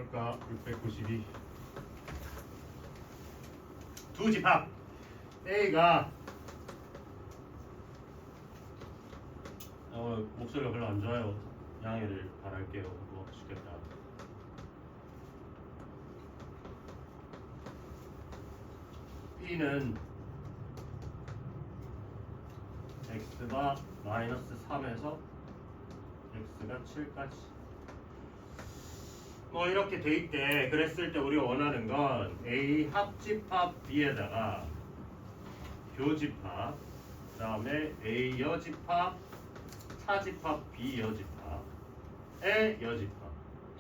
해볼까? 692 두 집합 A가 목소리가 별로 안 좋아요. 양해를 바랄게요. 죽겠다. B는 x가 마이너스 3에서 x가 7까지 뭐 이렇게 돼 있대. 그랬을 때 우리가 원하는 건 A 합집합 B에다가 교집합, 그 다음에 A 여집합, 차집합 B 여집합의 여집합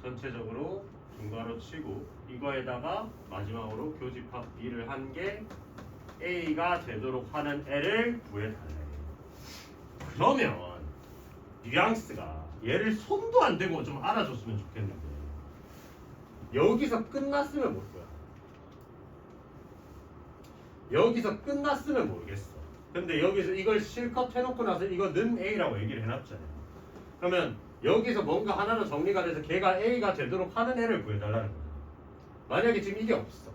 전체적으로 중괄호 치고 이거에다가 마지막으로 교집합 B를 한 게 A가 되도록 하는 애를 구해달래. 그러면 뉘앙스가 얘를 손도 안 대고 좀 알아줬으면 좋겠는데 여기서 끝났으면 모를 거야. 여기서 끝났으면 모르겠어. 근데 여기서 이걸 실컷 해놓고 나서 이거 는 A라고 얘기를 해놨잖아요. 그러면 여기서 뭔가 하나로 정리가 돼서 걔가 A가 되도록 하는 애를 구해달라는 거야. 만약에 지금 이게 없어.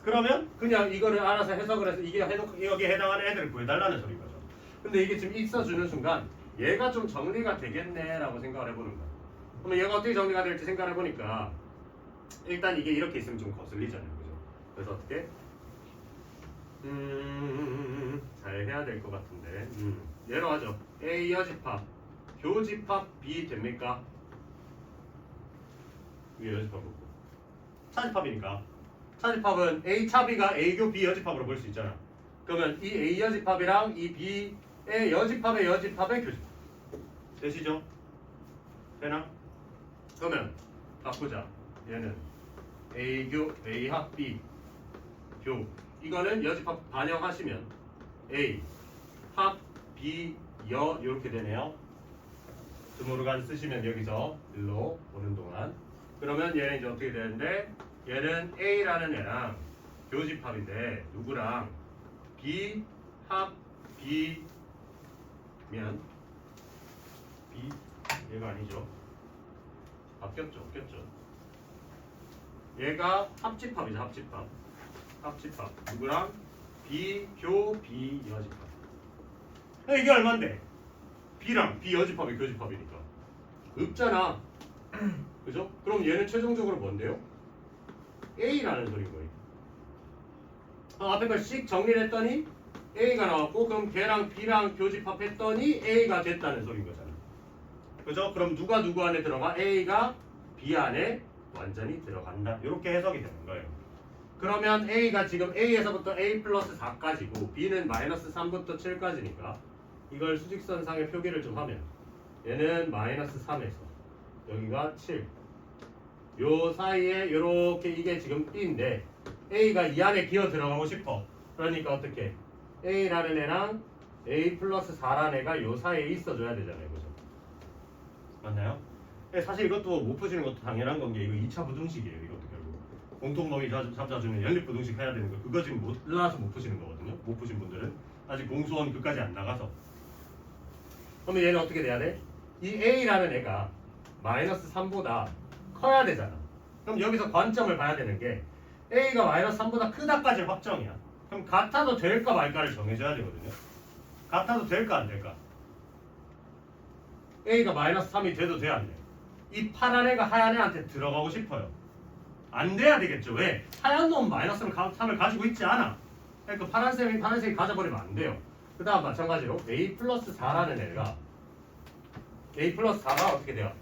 그러면 그냥 이거를 알아서 해석을 해서 이게 여기에 해당하는 애들을 구해달라는 소리인 거죠. 근데 이게 지금 있어주는 순간 얘가 좀 정리가 되겠네 라고 생각을 해보는 거야. 그러면 얘가 어떻게 정리가 될지 생각을 해보니까 일단 이게 이렇게 있으면 좀 거슬리잖아요. 그죠? 그래서 어떻게? 잘 해야 될 것 같은데 예로 하죠. A 여집합 교집합 B 됩니까? 위에 여집합 놓고 차집합이니까 차집합은 A 차비가 A교 B 여집합으로 볼 수 있잖아. 그러면 이 A 여집합이랑 이 B의 여집합의 교집합 되시죠? 되나? 그러면 바꾸자. 얘는 A교 A 합 B 교 이거는 여집합 반영하시면 A 합 B 여 이렇게 되네요. 드모르간 쓰시면 여기서 일로 오는 동안 그러면 얘는 이제 어떻게 되는데 얘는 A라는 애랑 교집합인데 누구랑 B 합 B면 B 얘가 아니죠. 바뀌었죠. 없겠죠. 얘가 합집합이죠. 합집합 누구랑 B 교 B 여집합. 이게 얼만데? B랑 B 여집합이 교집합이니까 없잖아. 그죠? 그럼 얘는 최종적으로 뭔데요? A라는 소리인 거예요. 앞에 걸 씩 정리를 했더니 A가 나왔고 그럼 걔랑 B랑 교집합했더니 A가 됐다는 소리인 거잖아. 그죠? 그럼 누가 누구 안에 들어가? A가 B 안에 완전히 들어간다. 이렇게 해석이 되는 거예요. 그러면 A가 지금 A에서부터 A 플러스 4까지고 B는 마이너스 3부터 7까지니까 이걸 수직선상에 표기를 좀 하면 얘는 마이너스 3에서 여기가 7 요 사이에 요렇게 이게 지금 B인데 A가 이 안에 기어 들어가고 싶어. 그러니까 어떻게 A라는 애랑 A 플러스 4라는 애가 요 사이에 있어줘야 되잖아요. 그죠? 맞나요? 사실 이것도 못 푸시는 것도 당연한 건 게 이거 2차 부등식이에요. 이것도 결국 공통범위 잡자주면 연립부등식 해야 되는 거 그거 지금 몰라서 못 푸시는 거거든요. 못 푸신 분들은 아직 공수원 그까지 안 나가서. 그러면 얘는 어떻게 돼야 돼? 이 A라는 애가 마이너스 3보다 커야 되잖아. 그럼 여기서 관점을 봐야 되는 게 A가 마이너스 3보다 크다까지 확정이야. 그럼 같아도 될까 말까를 정해줘야 되거든요. 같아도 될까 안 될까? A가 마이너스 3이 돼도 돼 안 돼? 이 파란 애가 하얀 애한테 들어가고 싶어요. 안 돼야 되겠죠. 왜? 하얀 놈은 마이너스 3을 가지고 있지 않아. 그러니까 파란색이 가져버리면 안 돼요. 그 다음 마찬가지로 A 플러스 4라는 애가 A 플러스 4가 어떻게 돼요?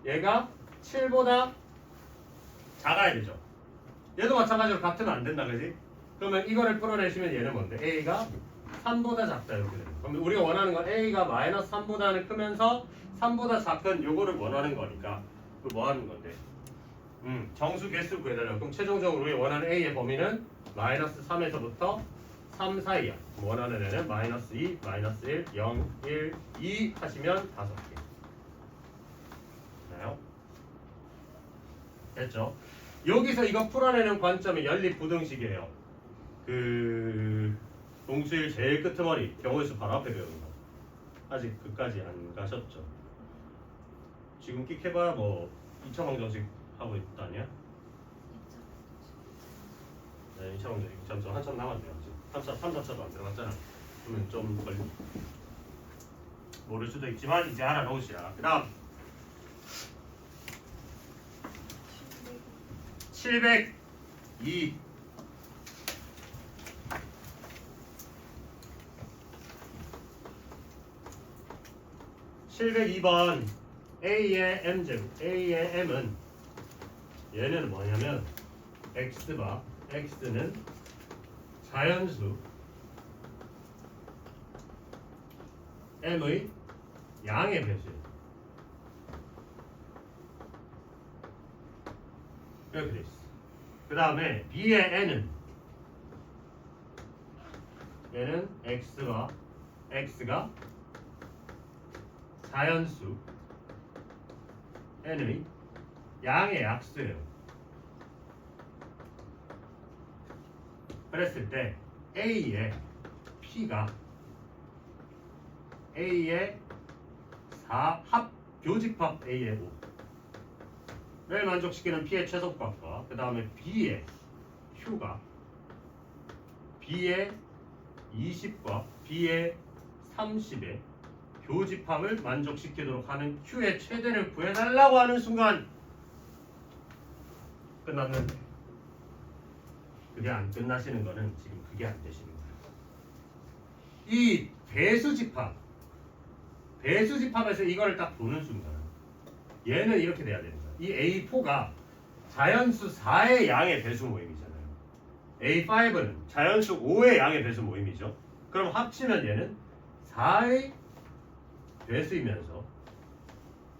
얘가 7보다 작아야 되죠. 얘도 마찬가지로 같으면 안 된다. 그지? 그러면 이거를 풀어내시면 얘는 뭔데? A가 3보다 작다 이렇게 됩니다. 그럼 우리가 원하는 건 A가 마이너스 3보다는 크면서 3보다 작은 요거를 원하는 거니까 그 뭐 하는 건데? 정수 개수 구해달라고. 그럼 최종적으로 우리 원하는 A의 범위는 마이너스 3에서부터 3 사이야. 원하는 애는 마이너스 2, 마이너스 1, 0, 1, 2 하시면 5개. 됐나요? 됐죠? 여기서 이거 풀어내는 관점이 연립부등식이에요. 그 공수일 제일 끄트머리 경우의 바로 앞에 배우는 거. 아직 그까지 안 가셨죠? 지금 끽 해봐야 뭐 2차 방정식 하고 있다냐? 네, 2차 문제 점점 한참 남았네요. 지금 3, 4차도 안 들어갔잖아. 그러면 좀 걸리 모를 수도 있지만 이제 알아놓으시라. 그 다음 702 702번 A의 M제곱 A의 M은 얘는 뭐냐면 X바 X는 자연수 M의 양의 배수예요. 이렇게 돼 있어. 그 다음에 B의 N은 얘는 X가 자연수 N의 양의 약수예요. 그랬을 때 A의 P가 A의 4합 교집합 A의 5를 만족시키는 P의 최소값과 그 다음에 B의 Q가 B의 20과 B의 30의 교집합을 만족시키도록 하는 Q의 최대를 구해달라고 하는 순간 끝났는데 그게 안 끝나시는 거는 지금 그게 안 되시는 거예요. 이 배수집합에서 이걸 딱 보는 순간 얘는 이렇게 돼야 되는 거야. 이 A4가 자연수 4의 양의 배수 모임이잖아요. A5는 자연수 5의 양의 배수 모임이죠. 그럼 합치면 얘는 4의 배수이면서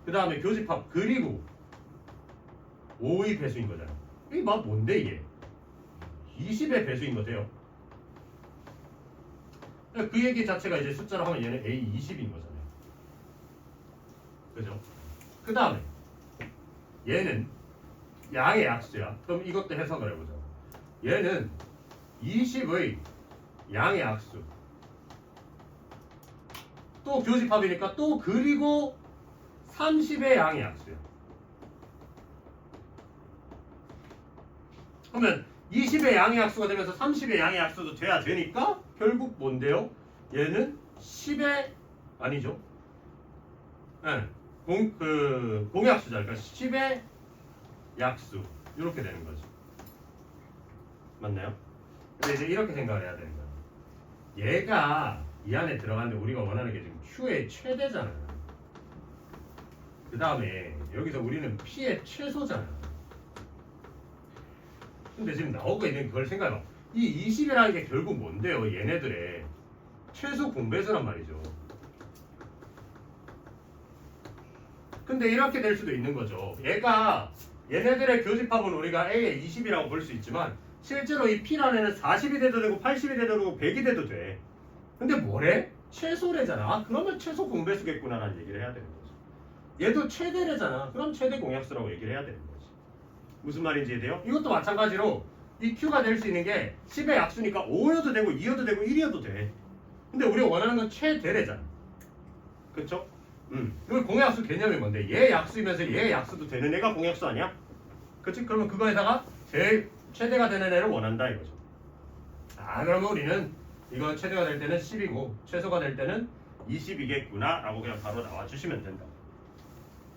그 다음에 교집합 그리고 5의 배수인 거잖아. 이게 막 뭔데 이게? 20의 배수인 거세요. 그 얘기 자체가 이제 숫자로 하면 얘는 A20인 거잖아요. 그죠? 그 다음에 얘는 양의 약수야. 그럼 이것도 해석을 해보자. 얘는 20의 양의 약수 또 교집합이니까 또 그리고 30의 양의 약수야. 그러면 20의 양의 약수가 되면서 30의 양의 약수도 돼야 되니까 결국 뭔데요? 얘는 10의 아니죠? 네. 공약수자. 그러니까 10의 약수 이렇게 되는 거죠. 맞나요? 근데 이제 이렇게 생각을 해야 되는 거예요. 얘가 이 안에 들어가는데 우리가 원하는 게 지금 Q의 최대잖아요. 그 다음에 여기서 우리는 P의 최소잖아요. 근데 지금 나오고 있는 그걸 생각해봐. 이 20이라는 게 결국 뭔데요? 얘네들의 최소 공배수란 말이죠. 근데 이렇게 될 수도 있는 거죠. 얘네들의 교집합은 우리가 A의 20이라고 볼 수 있지만 실제로 이 P라는 애는 40이 돼도 되고 80이 돼도 되고 100이 돼도 돼. 근데 뭐래? 최소래잖아. 그러면 최소 공배수겠구나라는 얘기를 해야 되는 거죠. 얘도 최대래잖아. 그럼 최대 공약수라고 얘기를 해야 되는 거지. 무슨 말인지 이해돼요? 이것도 마찬가지로 이 Q가 될 수 있는 게 10의 약수니까 5여도 되고 2여도 되고 1이어도 돼. 근데 우리가 원하는 건 최대래잖아. 그쵸? 그 공약수 개념이 뭔데? 얘 약수이면서 얘 약수도 되는 애가 공약수 아니야? 그치? 그러면 그거에다가 제일 최대가 되는 애를 원한다 이거죠. 그러면 우리는 이건 최대가 될 때는 10이고 최소가 될 때는 20이겠구나 라고 그냥 바로 나와주시면 된다.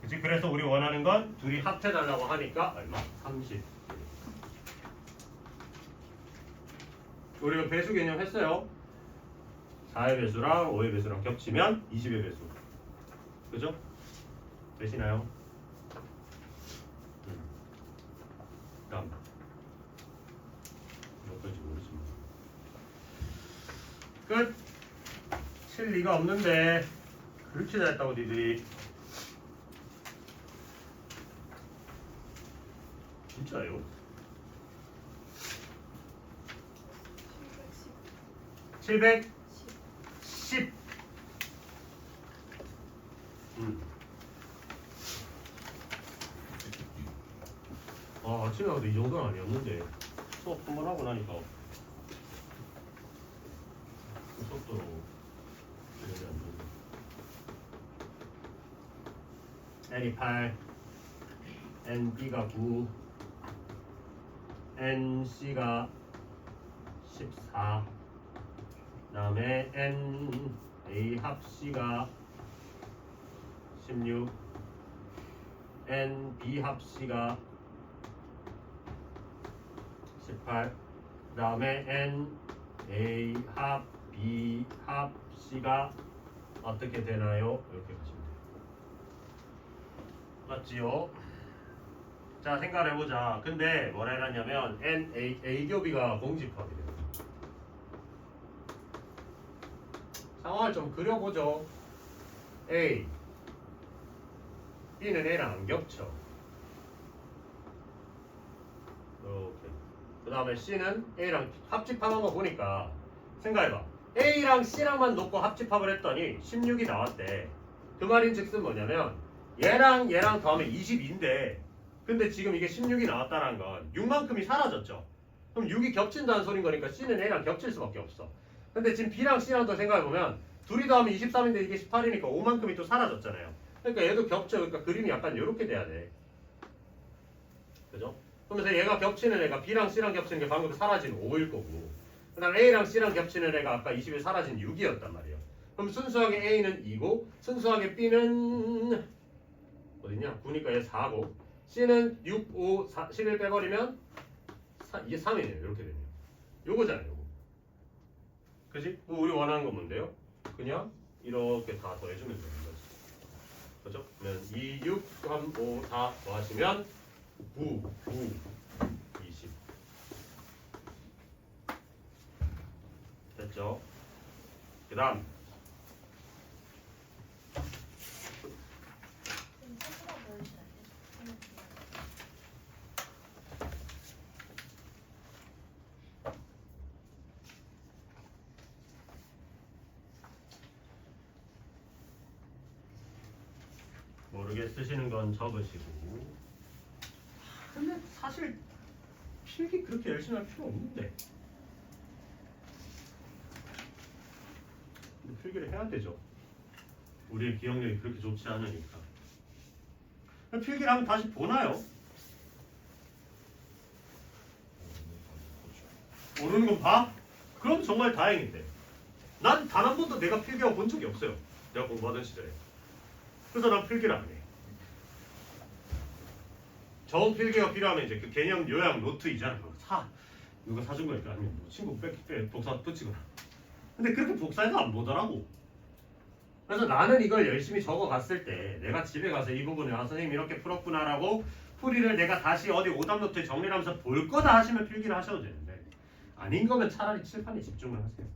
그치? 그래서 우리 원하는 건 둘이 합해달라고 하니까 얼마? 30. 우리가 배수 개념 했어요. 4의 배수랑 5의 배수랑 겹치면 20의 배수. 그죠? 되시나요? 다음 몇 가지 모르지만 끝. 칠 리가 없는데 그렇게 잘했다고 니들이. 진짜요? 710. 아침에 와도 이 정도는 아니었는데 수업 한 번 하고 나니까 그 속도로 진행이 안 되네. N28 NB가 9, NC가 14, 그 다음에 NA 합 C가 16, NB 합 C가 18, 그 다음에 NA 합 B 합 C가 어떻게 되나요? 이렇게 가시면 돼요. 맞지요? 자, 생각을 해보자. 근데 뭐라 해놨냐면 A교비가 공집합이래요. 상황을 좀 그려보죠. A B는 A랑 안 겹쳐. 이렇게. 그 다음에 C는 A랑 합집합한 거 보니까 생각해봐. A랑 C랑만 놓고 합집합을 했더니 16이 나왔대. 그 말인즉슨 뭐냐면 얘랑 얘랑 더하면 22인데 근데 지금 이게 16이 나왔다는 건 6만큼이 사라졌죠. 그럼 6이 겹친다는 소린 거니까 C는 A랑 겹칠 수밖에 없어. 근데 지금 B랑 C랑도 생각해보면 둘이 더하면 23인데 이게 18이니까 5만큼이 또 사라졌잖아요. 그러니까 얘도 겹쳐. 그러니까 그림이 약간 이렇게 돼야 돼. 그죠? 그러면서 얘가 겹치는 애가 B랑 C랑 겹치는 게 방금 사라진 5일 거고 그 다음 A랑 C랑 겹치는 애가 아까 20에 사라진 6이었단 말이에요. 그럼 순수하게 A는 2고 순수하게 B는 어딨냐? 9니까 얘 4고 C는 6, 5, 4, 11 빼버리면 이게 3이네요. 이렇게 되네요. 요거잖아요. 요거. 그지? 우리 원하는 건 뭔데요? 그냥 이렇게 다 더해주면 되는 거지. 그죠? 그러면 2, 6, 3, 5, 4 더하시면 9, 9, 20 됐죠? 그 다음 모르게 쓰시는 건 적으시고 근데 사실 필기 그렇게 열심히 할 필요 없는데 근데 필기를 해야 되죠. 우리의 기억력이 그렇게 좋지 않으니까 필기를 하면 다시 보나요? 모르는 건 봐? 그럼 정말 다행인데 난 단 한 번도 내가 필기하고 본 적이 없어요. 내가 공부하던 시절에. 그래서 난 필기를 안 해. 정 필기가 필요하면 이제 그 개념 요약 노트 있잖아. 누가 사준 거니까 아니면 뭐 친구 복사 붙이거나. 근데 그렇게 복사해도 안 보더라고. 그래서 나는 이걸 열심히 적어갔을 때 내가 집에 가서 이 부분을 선생님 이렇게 풀었구나라고 풀이를 내가 다시 어디 오답 노트에 정리를 하면서 볼 거다 하시면 필기를 하셔도 되는데 아닌 거면 차라리 칠판에 집중을 하세요.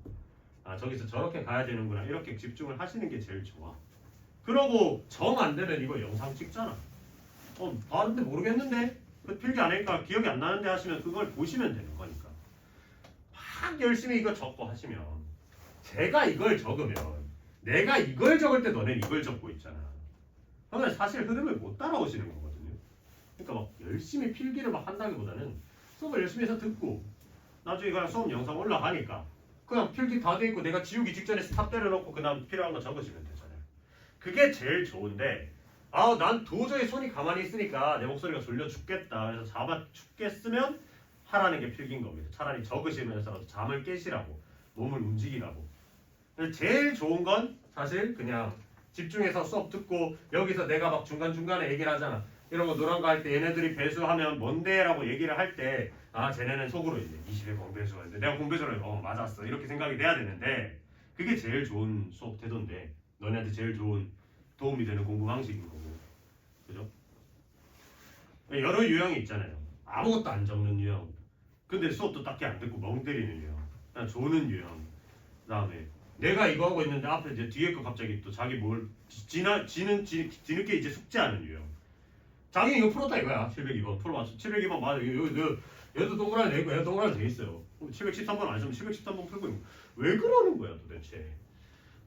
아 저기서 저렇게 가야 되는구나 이렇게 집중을 하시는 게 제일 좋아. 그러고 정 안 되면 이거 영상 찍잖아. 봤는데 모르겠는데 그 필기 안 하니까 기억이 안 나는데 하시면 그걸 보시면 되는 거니까 막 열심히 이거 적고 하시면 제가 이걸 적으면 내가 이걸 적을 때 너넨 이걸 적고 있잖아. 그러면 사실 흐름을 못 따라오시는 거거든요. 그러니까 막 열심히 필기를 막 한다기보다는 수업을 열심히 해서 듣고 나중에 그냥 수업 영상 올라가니까 그냥 필기 다 돼 있고 내가 지우기 직전에 스탑 때려놓고 그 다음 필요한 거 적으시면 되잖아요. 그게 제일 좋은데 난 도저히 손이 가만히 있으니까 내 목소리가 졸려 죽겠다. 그래서 잡아 죽겠으면 하라는 게 필기인 겁니다. 차라리 적으시면서라도 잠을 깨시라고 몸을 움직이라고. 제일 좋은 건 사실 그냥 집중해서 수업 듣고 여기서 내가 막 중간중간에 얘기를 하잖아. 이런 거 노란 거 할 때 얘네들이 배수하면 뭔데? 라고 얘기를 할 때 쟤네는 속으로 이제 20에 공배수하는데 내가 공배수를 맞았어. 이렇게 생각이 돼야 되는데 그게 제일 좋은 수업 태도인데 너네한테 제일 좋은 도움이 되는 공부 방식인 거고. 그죠? 여러 유형이 있잖아요. 아무것도 안 적는 유형. 근데 수업도 딱히 안 듣고 멍 때리는 유형. 그냥 조는 유형. 그 다음에 내가 이거 하고 있는데 앞에 이제 뒤에 거 갑자기 또 자기 뭘 뒤늦게 이제 숙제하는 유형. 자기 이거 풀었다 이거야. 702번 풀어봤어. 702번 맞아. 얘도 동그라미 돼 있고 얘도 동그라미 돼 있어요. 713번 안 했으면 713번 풀고 있고. 왜 그러는 거야 도대체.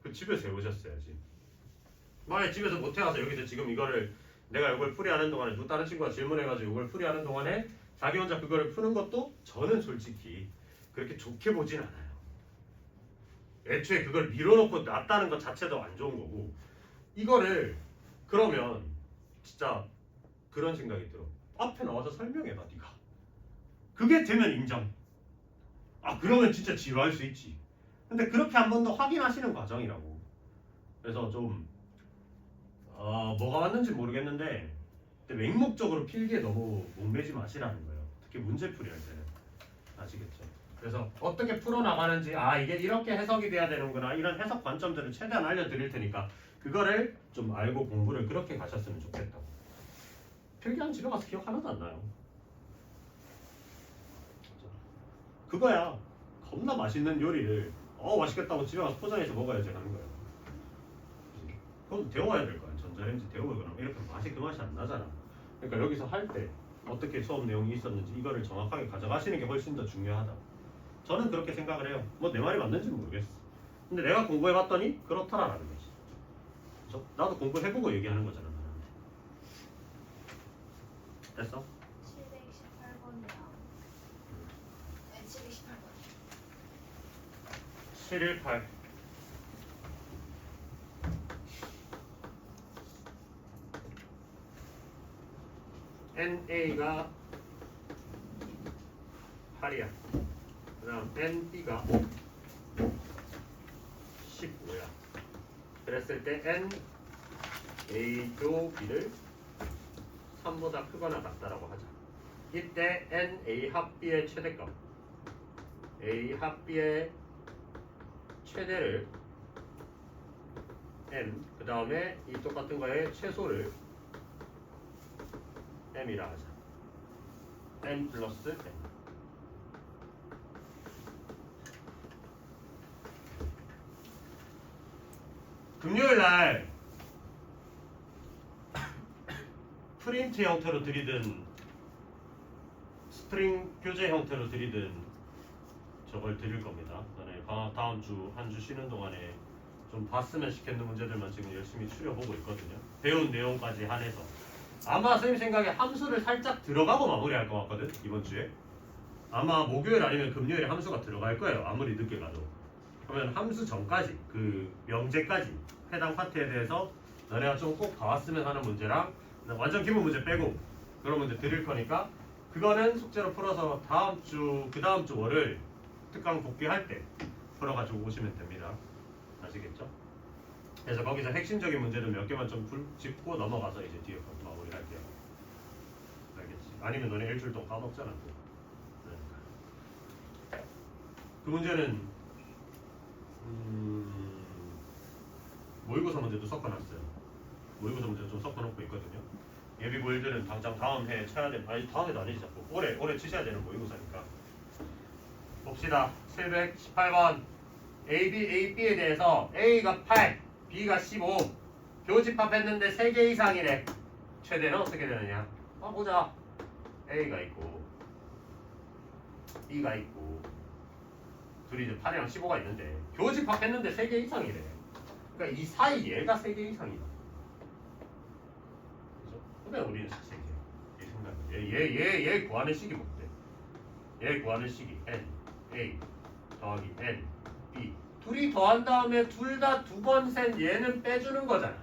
그 집에서 해보셨어야지. 만약에 집에서 못 해와서 여기서 지금 이거를 내가 이걸 풀이하는 동안에 다른 친구가 질문해가지고 이걸 풀이하는 동안에 자기 혼자 그거를 푸는 것도 저는 솔직히 그렇게 좋게 보진 않아요. 애초에 그걸 밀어놓고 놨다는 것 자체도 안 좋은 거고 이거를 그러면 진짜 그런 생각이 들어. 앞에 나와서 설명해봐 네가. 그게 되면 인정. 아 그러면 진짜 지루할 수 있지. 근데 그렇게 한 번 더 확인하시는 과정이라고. 그래서 좀 뭐가 맞는지 모르겠는데 근데 맹목적으로 필기에 너무 목매지 마시라는 거예요. 특히 문제풀이 할 때는. 아시겠죠? 그래서 어떻게 풀어나가는지 이게 이렇게 해석이 돼야 되는구나 이런 해석 관점들을 최대한 알려드릴 테니까 그거를 좀 알고 공부를 그렇게 가셨으면 좋겠다고. 필기하면 집에 가서 기억 하나도 안 나요. 그거야. 겁나 맛있는 요리를 맛있겠다고 집에 가서 포장해서 먹어야지 하는 거예요. 그건 데워야 될 거야. 전자레인지 데우거나 이렇게 맛이 그 맛이 안 나잖아. 그러니까 여기서 할 때 어떻게 수업 내용이 있었는지 이거를 정확하게 가져가시는 게 훨씬 더 중요하다. 저는 그렇게 생각을 해요. 뭐 내 말이 맞는지는 모르겠어. 근데 내가 공부해봤더니 그렇더라라는 거지. 그렇죠? 나도 공부해보고 얘기하는 거잖아. 나한테. 됐어? 718번이요. 네, 718번. 718 NA가 8이야. 그 다음 NB가 15야. 그랬을 때 N, A교 B를 3보다 크거나 같다라고 하자. 이때 N, A 합 B의 최대값 A 합 B의 최대를 M, 그 다음에 이 똑같은 거에 최소를 M이라 하자. M 플러스 M. 금요일날 프린트 형태로 드리든 스프링 교재 형태로 드리든 저걸 드릴 겁니다. 그다음에 방학 다음 주 한 주 쉬는 동안에 좀 봤으면 좋겠는 문제들만 지금 열심히 추려보고 있거든요. 배운 내용까지 한해서 아마 선생님 생각에 함수를 살짝 들어가고 마무리할 것 같거든. 이번 주에 아마 목요일 아니면 금요일에 함수가 들어갈 거예요. 아무리 늦게 가도. 그러면 함수 전까지 그 명제까지 해당 파트에 대해서 너네가 좀 꼭 봐왔으면 하는 문제랑 완전 기본 문제 빼고 그런 문제 드릴 거니까 그거는 숙제로 풀어서 다음 주 그 다음 주 월요일 특강 복귀할 때 풀어가지고 오시면 됩니다. 아시겠죠? 그래서 거기서 핵심적인 문제를 몇 개만 좀 짚고 넘어가서 이제 뒤에 거 마무리할게요. 알겠지? 아니면 너네 일주일 동안 까먹잖아. 또. 그러니까. 그 문제는 모의고사 문제도 섞어놨어요. 모의고사 문제 좀 섞어놓고 있거든요. 예비고일들은 당장 다음 해 쳐야 되는, 아니 다음 해도 아니지 자꾸 올해 치셔야 되는 모의고사니까. 봅시다. 718번 AB에 대해서 A가 8, B가 15 교집합했는데 3개 이상이래. 최대는 어떻게 되느냐? 보자. A가 있고 B가 있고 둘이 이제 8이랑 15가 있는데 교집합했는데 3개 이상이래. 그러니까 이 사이 얘가 3개 이상이다. 그죠? 그러면 우리는 3개. 이 생각. 얘 구하는 식이 뭔데? 얘 구하는 식이 N, A 더하기 N, B. 둘이 더한 다음에 둘 다 두 번 센 얘는 빼주는 거잖아.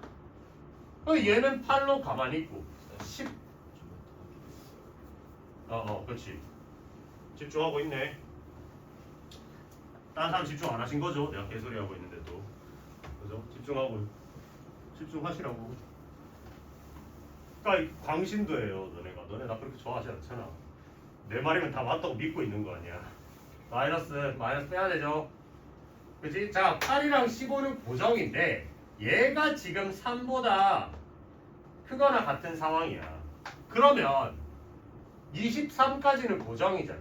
얘는 8로 가만히 있고 10. 그렇지. 집중하고 있네. 다른 사람 집중 안 하신 거죠? 내가 개소리 하고 있는데도. 그죠? 집중하시라고. 그러니까 광신도예요, 너네가. 너네 나 그렇게 좋아하지 않잖아. 내 말이면 다 맞다고 믿고 있는 거 아니야. 마이너스 빼야 되죠. 그치? 자, 8이랑 15는 고정인데 얘가 지금 3보다 크거나 같은 상황이야. 그러면 23까지는 고정이잖아.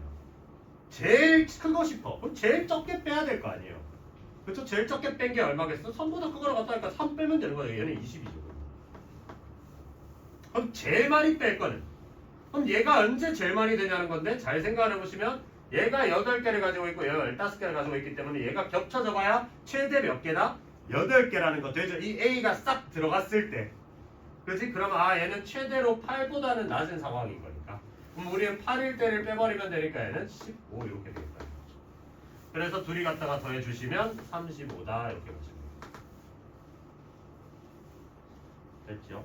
제일 크고 싶어. 그럼 제일 적게 빼야 될 거 아니에요. 그쵸? 제일 적게 뺀 게 얼마겠어? 3보다 크거나 같다니까 3 빼면 되는 거야. 얘는 20이죠. 그럼 제일 많이 뺄 거는? 그럼 얘가 언제 제일 많이 되냐는 건데 잘 생각해 보시면 얘가 8개를 가지고 있고 얘가 15개를 가지고 있기 때문에 얘가 겹쳐져 봐야 최대 몇 개다? 8개라는 거 되죠? 이 A가 싹 들어갔을 때. 그렇지? 그러면 얘는 최대로 8보다는 낮은 상황인 거니까. 그럼 우리는 8일 때를 빼버리면 되니까 얘는 15 이렇게 되겠다. 그래서 둘이 갖다가 더해주시면 35다 이렇게 보시면 됩니다. 됐죠?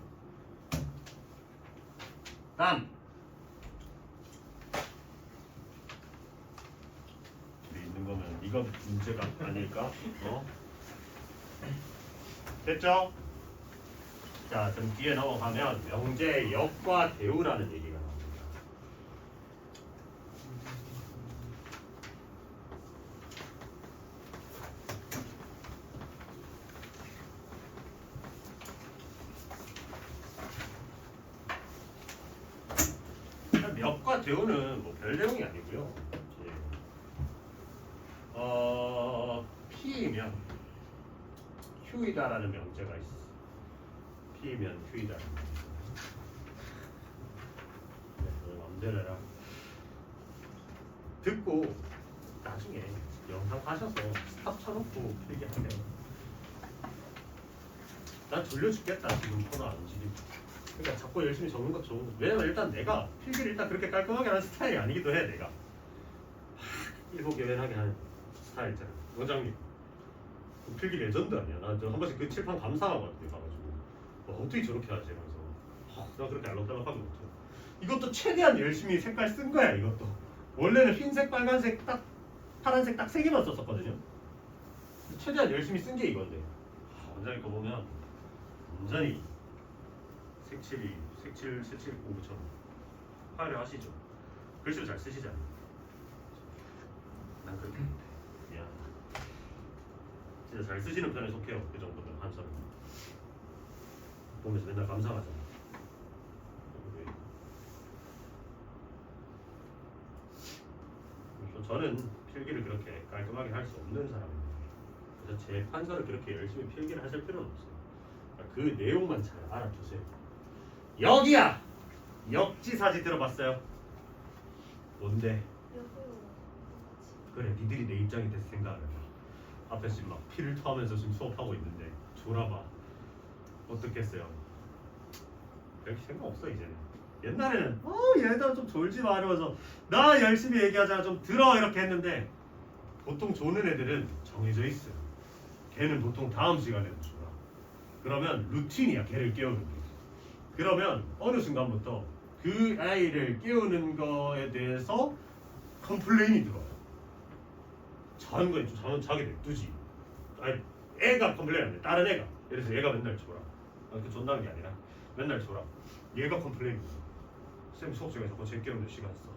다음 이거 문제가 아닐까? 됐죠? 자, 그럼 뒤에 넘어가면 명제의 역과 대우라는 얘기가 나옵니다. 역과 대우는 뭐 별 내용이 아니고요. P이면 Q이다라는 명제가 있어. P이면 Q이다라는 명제. 네, 맘대로 해라. 듣고 나중에 영상 하셔서 스탑 쳐놓고 얘기하세요. 난 졸려 죽겠다 지금 코너 안 움직이고. 그러니까 자꾸 열심히 적는 것 좋은 거. 왜냐면 일단 내가 필기를 일단 그렇게 깔끔하게 하는 스타일이 아니기도 해 내가. 일목요연하게 하는 스타일 있잖아. 원장님 필기 레전드 아니야. 나 한 번씩 그 칠판 감상하거든요. 가가지고 어떻게 저렇게 하지? 그래서 나 그렇게 알록달록하게 못해. 이것도 최대한 열심히 색깔 쓴 거야. 이것도 원래는 흰색, 빨간색, 딱 파란색 딱 세 개만 썼었거든요. 최대한 열심히 쓴 게 이건데 원장님 거 보면 완전히 색칠 공부처럼 화를 하시죠. 글씨도 잘 쓰시잖아요. 난 그렇게 미안하다. 진짜 잘 쓰시는 편에 속해요. 그 정도면 한 사람 보면서 맨날 감상하잖아. 저는 필기를 그렇게 깔끔하게 할 수 없는 사람입니다. 그래서 제 판서를 그렇게 열심히 필기를 하실 필요는 없어요. 그 내용만 잘 알아두세요. 여기야! 역지사지 들어봤어요? 뭔데? 그래, 니들이 내 입장이 돼서 생각을 해봐. 앞에 지금 막 피를 토하면서 지금 수업하고 있는데 졸아봐. 어떻겠어요? 별 생각 없어 이제는. 옛날에는 얘들아 좀 졸지 마 이러면서 나 열심히 얘기하잖아 좀 들어 이렇게 했는데 보통 조는 애들은 정해져 있어요. 걔는 보통 다음 시간에 졸아. 그러면 루틴이야 걔를 깨우는 게. 그러면 어느 순간부터 그 아이를 깨우는 거에 대해서 컴플레인이 들어와요. 자는 거에 좀 자면 자게 냅두지. 아니 애가 컴플레인 안 돼. 다른 애가. 예를 들어서 얘가 맨날 졸아. 그 존다는 게 아니라 맨날 졸아. 얘가 컴플레인 거야. 쌤 수업 시간에 자꾸 제 깨우는 시간 써.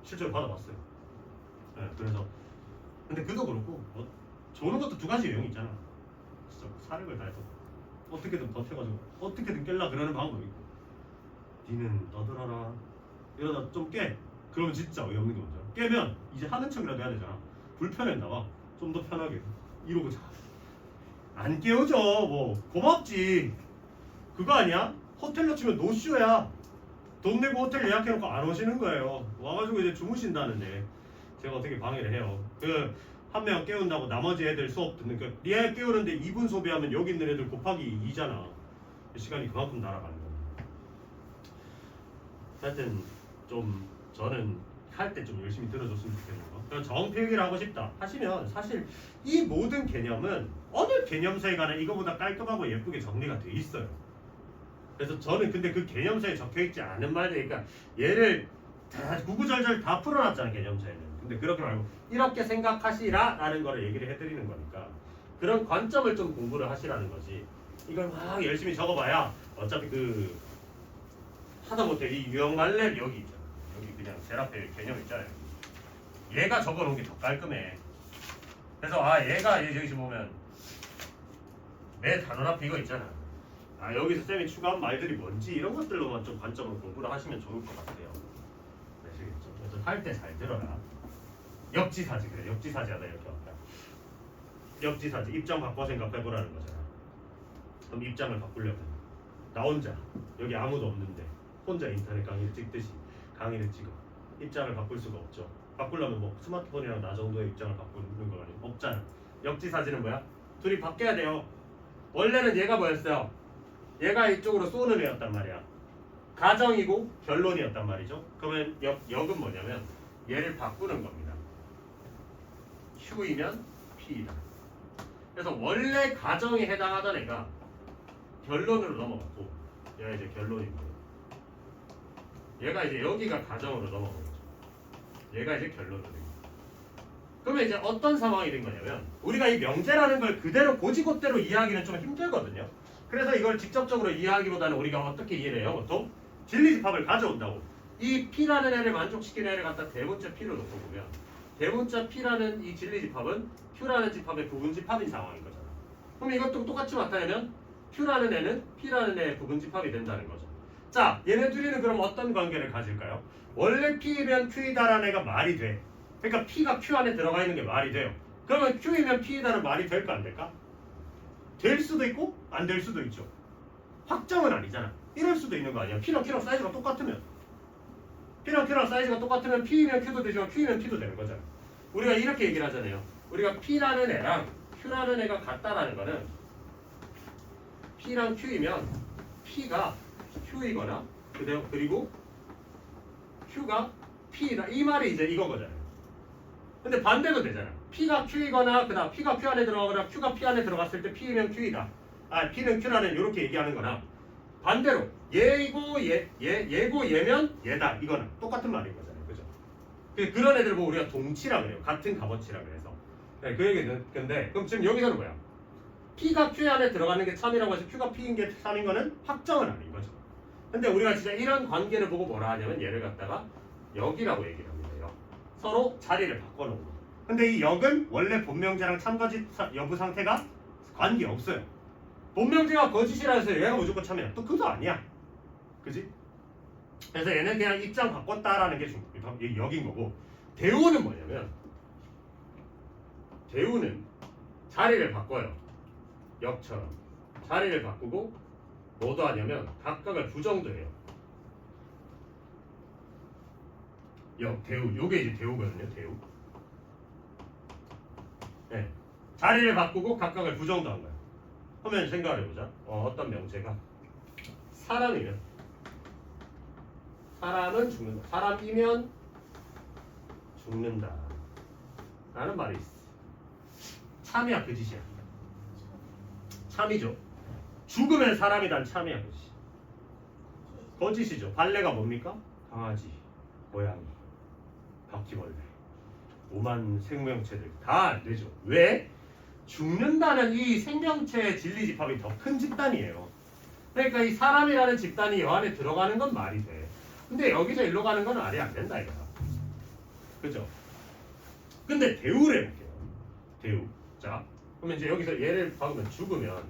실제로 받아봤어요. 네, 그래서 근데 그도 그렇고 조는 것도 두 가지 유형이 있잖아. 진짜 사력을 다해서 어떻게든 버텨가지고 어떻게든 깰라 그러는 방법이 있고 니는 떠들어라 이러다 좀 깨. 그러면 진짜 어이없는 게 뭔지 알아? 깨면 이제 하는 척이라도 해야 되잖아. 불편했나 봐. 좀 더 편하게 이러고 자. 안 깨우죠. 뭐 고맙지. 그거 아니야? 호텔로 치면 노쇼야. 돈 내고 호텔 예약해놓고 안 오시는 거예요. 와가지고 이제 주무신다는데 제가 어떻게 방해를 해요. 그 한 명 깨운다고 나머지 애들 수업 듣는 그 리아 깨우는데 2분 소비하면 여기 있는 애들 곱하기 2잖아. 시간이 그만큼 날아가는 거야. 하여튼 좀 저는 할 때 좀 열심히 들어줬으면 좋겠는 거. 그래서 정필기를 하고 싶다 하시면 사실 이 모든 개념은 어느 개념서에 가나 이거보다 깔끔하고 예쁘게 정리가 돼 있어요. 그래서 저는 근데 그 개념서에 적혀있지 않은 말들, 그러니까 얘를 다 구구절절 다 풀어놨잖아요 개념서에는. 근데 그렇게 말고 이렇게 생각하시라 라는 거를 얘기를 해드리는 거니까 그런 관점을 좀 공부를 하시라는 거지. 이걸 막 열심히 적어봐야 어차피 그 하다못해 이 유형 말렙 여기 있잖아. 여기 그냥 세라페 개념 있잖아요. 얘가 적어놓은 게 더 깔끔해. 그래서 얘가 여기 보면 내 단원 앞에 이거 있잖아. 여기서 쌤이 추가한 말들이 뭔지 이런 것들로만 좀 관점을 공부를 하시면 좋을 것 같아요. 아시겠죠? 그래서 할 때 잘 들어라. 역지사지 그래. 역지사지 하다 이렇게 왔다. 역지사지 입장 바꿔 생각해보라는 거잖아. 그럼 입장을 바꾸려면 나 혼자 여기 아무도 없는데 혼자 인터넷 강의를 찍듯이 강의를 찍어. 입장을 바꿀 수가 없죠. 바꾸려면 뭐 스마트폰이랑 나 정도의 입장을 바꾸는 거 아니면 없잖아. 역지사지는 뭐야? 둘이 바뀌어야 돼요. 원래는 얘가 뭐였어요? 얘가 이쪽으로 쏘는 애였단 말이야. 가정이고 결론이었단 말이죠. 그러면 역은 뭐냐면 얘를 바꾸는 겁니다. Q이면 P이다. 그래서 원래 가정에 해당하던 애가 결론으로 넘어갔고 얘가 이제 결론이고 얘가 이제 여기가 가정으로 넘어간 거죠. 얘가 이제 결론으로 됩니다. 그러면 이제 어떤 상황이 된 거냐면 우리가 이 명제라는 걸 그대로 고지고대로 이해하기는 좀 힘들거든요. 그래서 이걸 직접적으로 이해하기보다는 우리가 어떻게 이해를 해요? 보통 진리집합을 가져온다고. 이 P라는 애를 만족시키는 애를 갖다 대문자 P로 놓고 보면 대문자 P라는 이 진리집합은 Q라는 집합의 부분집합인 상황인 거잖아. 그럼 이것도 똑같이 나타내면 Q라는 애는 P라는 애의 부분집합이 된다는 거죠. 자, 얘네 둘이는 그럼 어떤 관계를 가질까요? 원래 P이면 Q이다라는 애가 말이 돼. 그러니까 P가 Q 안에 들어가 있는 게 말이 돼요. 그러면 Q이면 P이다는 말이 될까 안 될까? 될 수도 있고 안 될 수도 있죠. 확정은 아니잖아. 이럴 수도 있는 거 아니야. P랑 Q랑 사이즈가 똑같으면 P랑 Q랑 사이즈가 똑같으면 P이면 Q도 되지만 Q이면 P도 되는 거잖아. 우리가 이렇게 얘기를 하잖아요. 우리가 P라는 애랑 Q라는 애가 같다라는 거는 P랑 Q이면 P가 Q이거나 그리고 Q가 P다. 이 말이 이제 이건 거잖아요. 근데 반대도 되잖아. P가 Q이거나 그다음 P가 Q 안에 들어가거나 Q가 P 안에 들어갔을 때 P면 Q이다. P는 Q라는 이렇게 얘기하는 거나 반대로 얘고 얘면 얘다. 이거는 똑같은 말인 거잖아요. 그죠? 그런 애들 보고 우리가 동치라 그래요. 같은 값어치라 그래서. 네, 그 얘기는 근데 그럼 지금 여기서는 뭐야? P가 Q 안에 들어가는 게 참이라고 해서 Q가 P인 게 참인 거는 확정은 아닌 거죠. 근데 우리가 진짜 이런 관계를 보고 뭐라 하냐면 얘를 갖다가 역이라고 얘기를 합니다. 역. 서로 자리를 바꿔놓은 거. 근데 이 역은 원래 본명제랑 참거짓 여부 상태가 관계없어요. 본명제가 거짓이라 해서 얘가 무조건 참이야. 또 그것도 아니야. 그지? 그래서 얘는 그냥 입장 바꿨다라는 게 역인 거고 대우는 뭐냐면 대우는 자리를 바꿔요. 역처럼. 자리를 바꾸고 뭐도 하냐면 각각을 부정도해요. 역, 대우. 요게 이제 대우거든요. 대우. 네. 자리를 바꾸고 각각을 부정도 한 거야. 그러면 생각을 해보자. 어떤 명제가 사람이면 사람은 죽는다. 사람이면 죽는다. 라는 말이 있어. 참이야 그 짓이야. 참이죠. 죽으면 사람이란 참이야 그 짓이. 거짓이죠. 발레가 뭡니까? 강아지, 고양이, 바퀴벌레, 오만 생명체들 다 안 되죠. 왜? 죽는다는 이 생명체의 진리집합이 더 큰 집단이에요. 그러니까 이 사람이라는 집단이 여 안에 들어가는 건 말이 돼. 근데 여기서 일로 가는 건 말이 안 된다 이거야. 그죠? 근데 대우를 해볼게요. 대우. 자, 그러면 이제 여기서 얘를 박으면 죽으면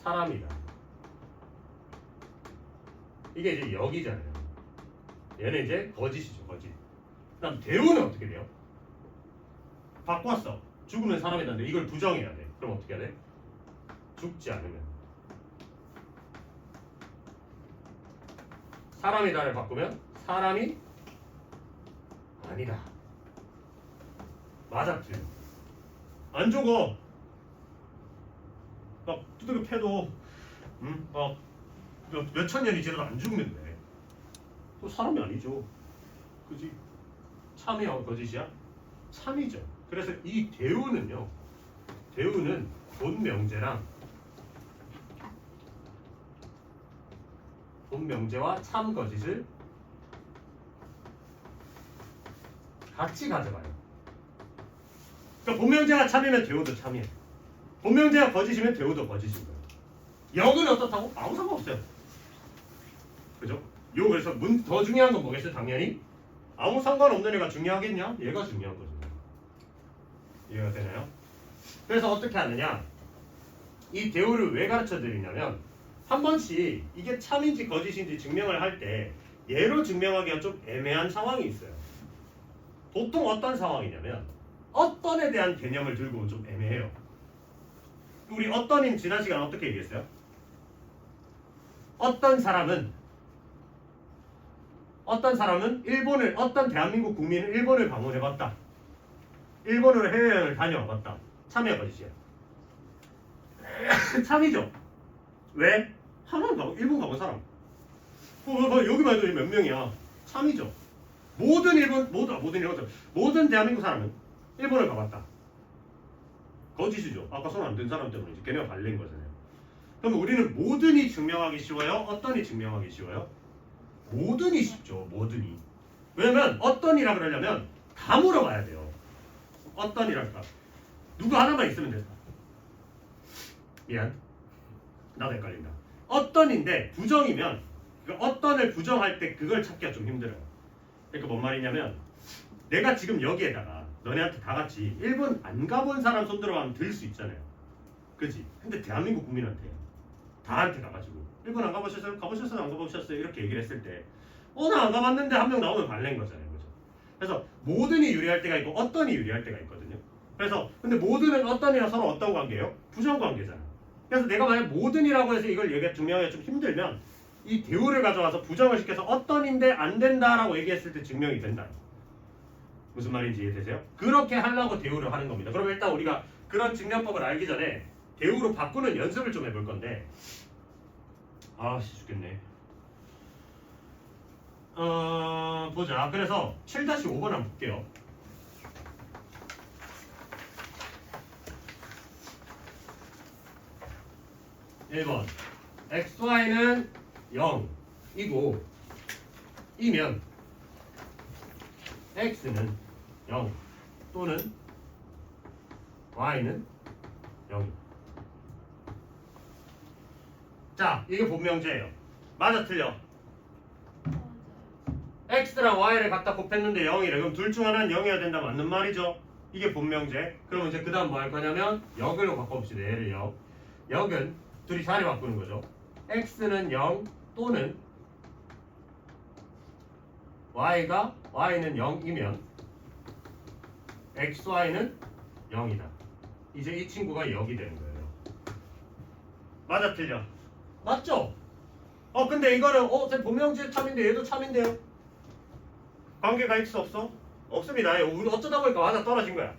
사람이다. 이게 이제 역이잖아요. 얘는 이제 거짓이죠, 거짓. 그다음 대우는 어떻게 돼요? 바꿨어. 죽으면 사람이다는데 이걸 부정해야 돼. 그럼 어떻게 해야 돼? 죽지 않으면 사람이다를 바꾸면 사람이 아니다. 맞아, 틀려. 안 죽어. 막 두들겨 패도 몇천 년이 지나도 안 죽는데 또 사람이 아니죠. 그지? 참이야 거짓이야? 참이죠. 그래서 이 대우는요. 대우는 본명제랑 본명제와 참거짓을 같이 가져가요. 그러니까 본명제가 참이면 대우도 참이에요. 본명제가 거짓이면 대우도 거짓인 거예요. 역은 어떻다고? 아무 상관없어요. 그죠? 요 그래서 더 중요한 건 뭐겠어요? 당연히 아무 상관없는 애가 중요하겠냐? 얘가 중요한 거죠. 이해가 되나요? 그래서 어떻게 하느냐? 이 대우를 왜 가르쳐 드리냐면 한 번씩 이게 참인지 거짓인지 증명을 할 때 얘로 증명하기가 좀 애매한 상황이 있어요. 보통 어떤 상황이냐면 어떤에 대한 개념을 들고 오면 좀 애매해요. 우리 어떤인 지난 시간 어떻게 얘기했어요? 어떤 사람은 일본을 어떤 대한민국 국민은 일본을 방문해봤다. 일본으로 해외여행을 다녀와봤다. 참이야 거짓이야? 참이죠. 왜? 하나는 가고 일본 가본 사람. 여기만 해도 몇 명이야. 참이죠. 모든 대한민국 사람은 일본을 가봤다. 거짓이죠. 아까 손 안 든 사람 때문에 이제 걔네가 발린 거잖아요. 그럼 우리는 모든이 증명하기 쉬워요? 어떤이 증명하기 쉬워요? 모든이 쉽죠. 모든이. 왜냐면 어떤이라 그러려면 다 물어봐야 돼요. 어떤이랄까? 누구 하나만 있으면 된다. 미안. 나도 헷갈린다. 어떤인데 부정이면 그 어떤을 부정할 때 그걸 찾기가 좀 힘들어요. 그러니까 뭔 말이냐면 내가 지금 여기에다가 너네한테 다 같이 일본 안 가본 사람 손 들어가면 들 수 있잖아요. 그지? 근데 대한민국 국민한테 다한테 가가지고 일본 안 가보셨어요? 가보셨어요? 안 가보셨어요? 이렇게 얘기를 했을 때 나 안 가봤는데 한 명 나오면 발레인 거잖아요. 그죠? 그래서 모든이 유리할 때가 있고 어떤이 유리할 때가 있거든요. 그래서 근데 모든은 어떤이랑 서로 어떤 관계예요? 부정 관계잖아. 그래서 내가 만약 모든이라고 해서 이걸 얘기 증명하기가 좀 힘들면 이 대우를 가져와서 부정을 시켜서 어떤인데 안 된다라고 얘기했을 때 증명이 된다. 무슨 말인지 이해되세요? 그렇게 하려고 대우를 하는 겁니다. 그럼 일단 우리가 그런 증명법을 알기 전에 대우로 바꾸는 연습을 좀 해볼 건데 죽겠네. 보자. 그래서 7-5번 한번 볼게요. 1번 xy는 0이고 이면 x는 0 또는 y는 0. 자, 이게 본명제예요. 맞아 틀려? x랑 y를 갖다 곱했는데 0이래. 그럼 둘 중 하나는 0이어야 된다. 맞는 말이죠? 이게 본명제. 그럼 이제 그 다음 뭐 할 거냐면 역으로 바꿔봅시다. 얘를 역. 역은 둘이 자리 바꾸는 거죠. x는 0 또는 y는 0이면 xy는 0이다. 이제 이 친구가 역이 되는 거예요. 맞아 틀려? 맞죠? 근데 이거는 제 본명제 참인데 얘도 참인데요? 관계가 있어 없어? 없습니다. 우리 어쩌다 보니까 맞아 떨어진 거야.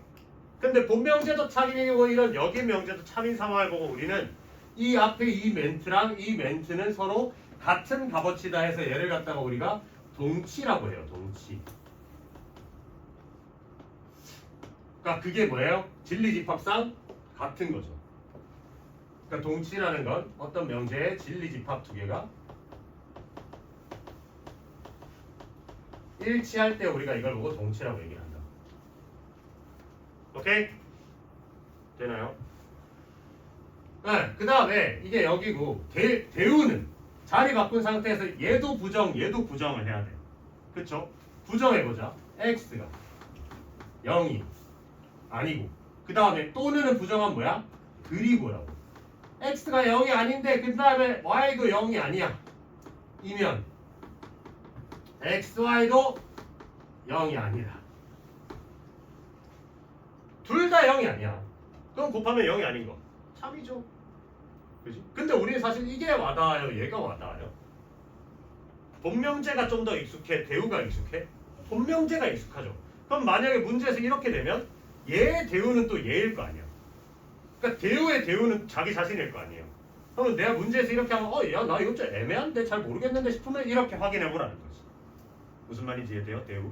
근데 본명제도 참인이고 이런 역의 명제도 참인 상황을 보고 우리는 이 앞에 이 멘트랑 이 멘트는 서로 같은 값어치다 해서 얘를 갖다가 우리가 동치라고 해요. 동치. 그러니까 그게 뭐예요? 진리집합상 같은 거죠. 그러니까 동치라는 건 어떤 명제의 진리집합 두 개가 일치할 때 우리가 이걸 보고 동치라고 얘기를 한다. 오케이? 되나요? 네, 그 다음에 이게 여기고 대우는 자리 바꾼 상태에서 얘도 부정을 해야 돼. 그쵸? 부정해보자. x가 0이 아니고 그 다음에 또는 부정한 뭐야? 그리고라고. x가 0이 아닌데 그 다음에 y도 0이 아니야. 이면 xy도 0이 아니라. 둘 다 0이 아니야. 그럼 곱하면 0이 아닌 거. 참이죠. 그지? 근데 우리는 사실 이게 와닿아요. 얘가 와닿아요. 본명제가 좀 더 익숙해? 대우가 익숙해? 본명제가 익숙하죠. 그럼 만약에 문제에서 이렇게 되면 얘의 대우는 또 얘일 거 아니야. 그러니까 대우의 대우는 자기 자신일 거 아니에요. 그러면 내가 문제에서 이렇게 하면 야, 나 이거 좀 애매한데 잘 모르겠는데 싶으면 이렇게 확인해 보라는 거지. 무슨 말인지 이해돼요? 대우.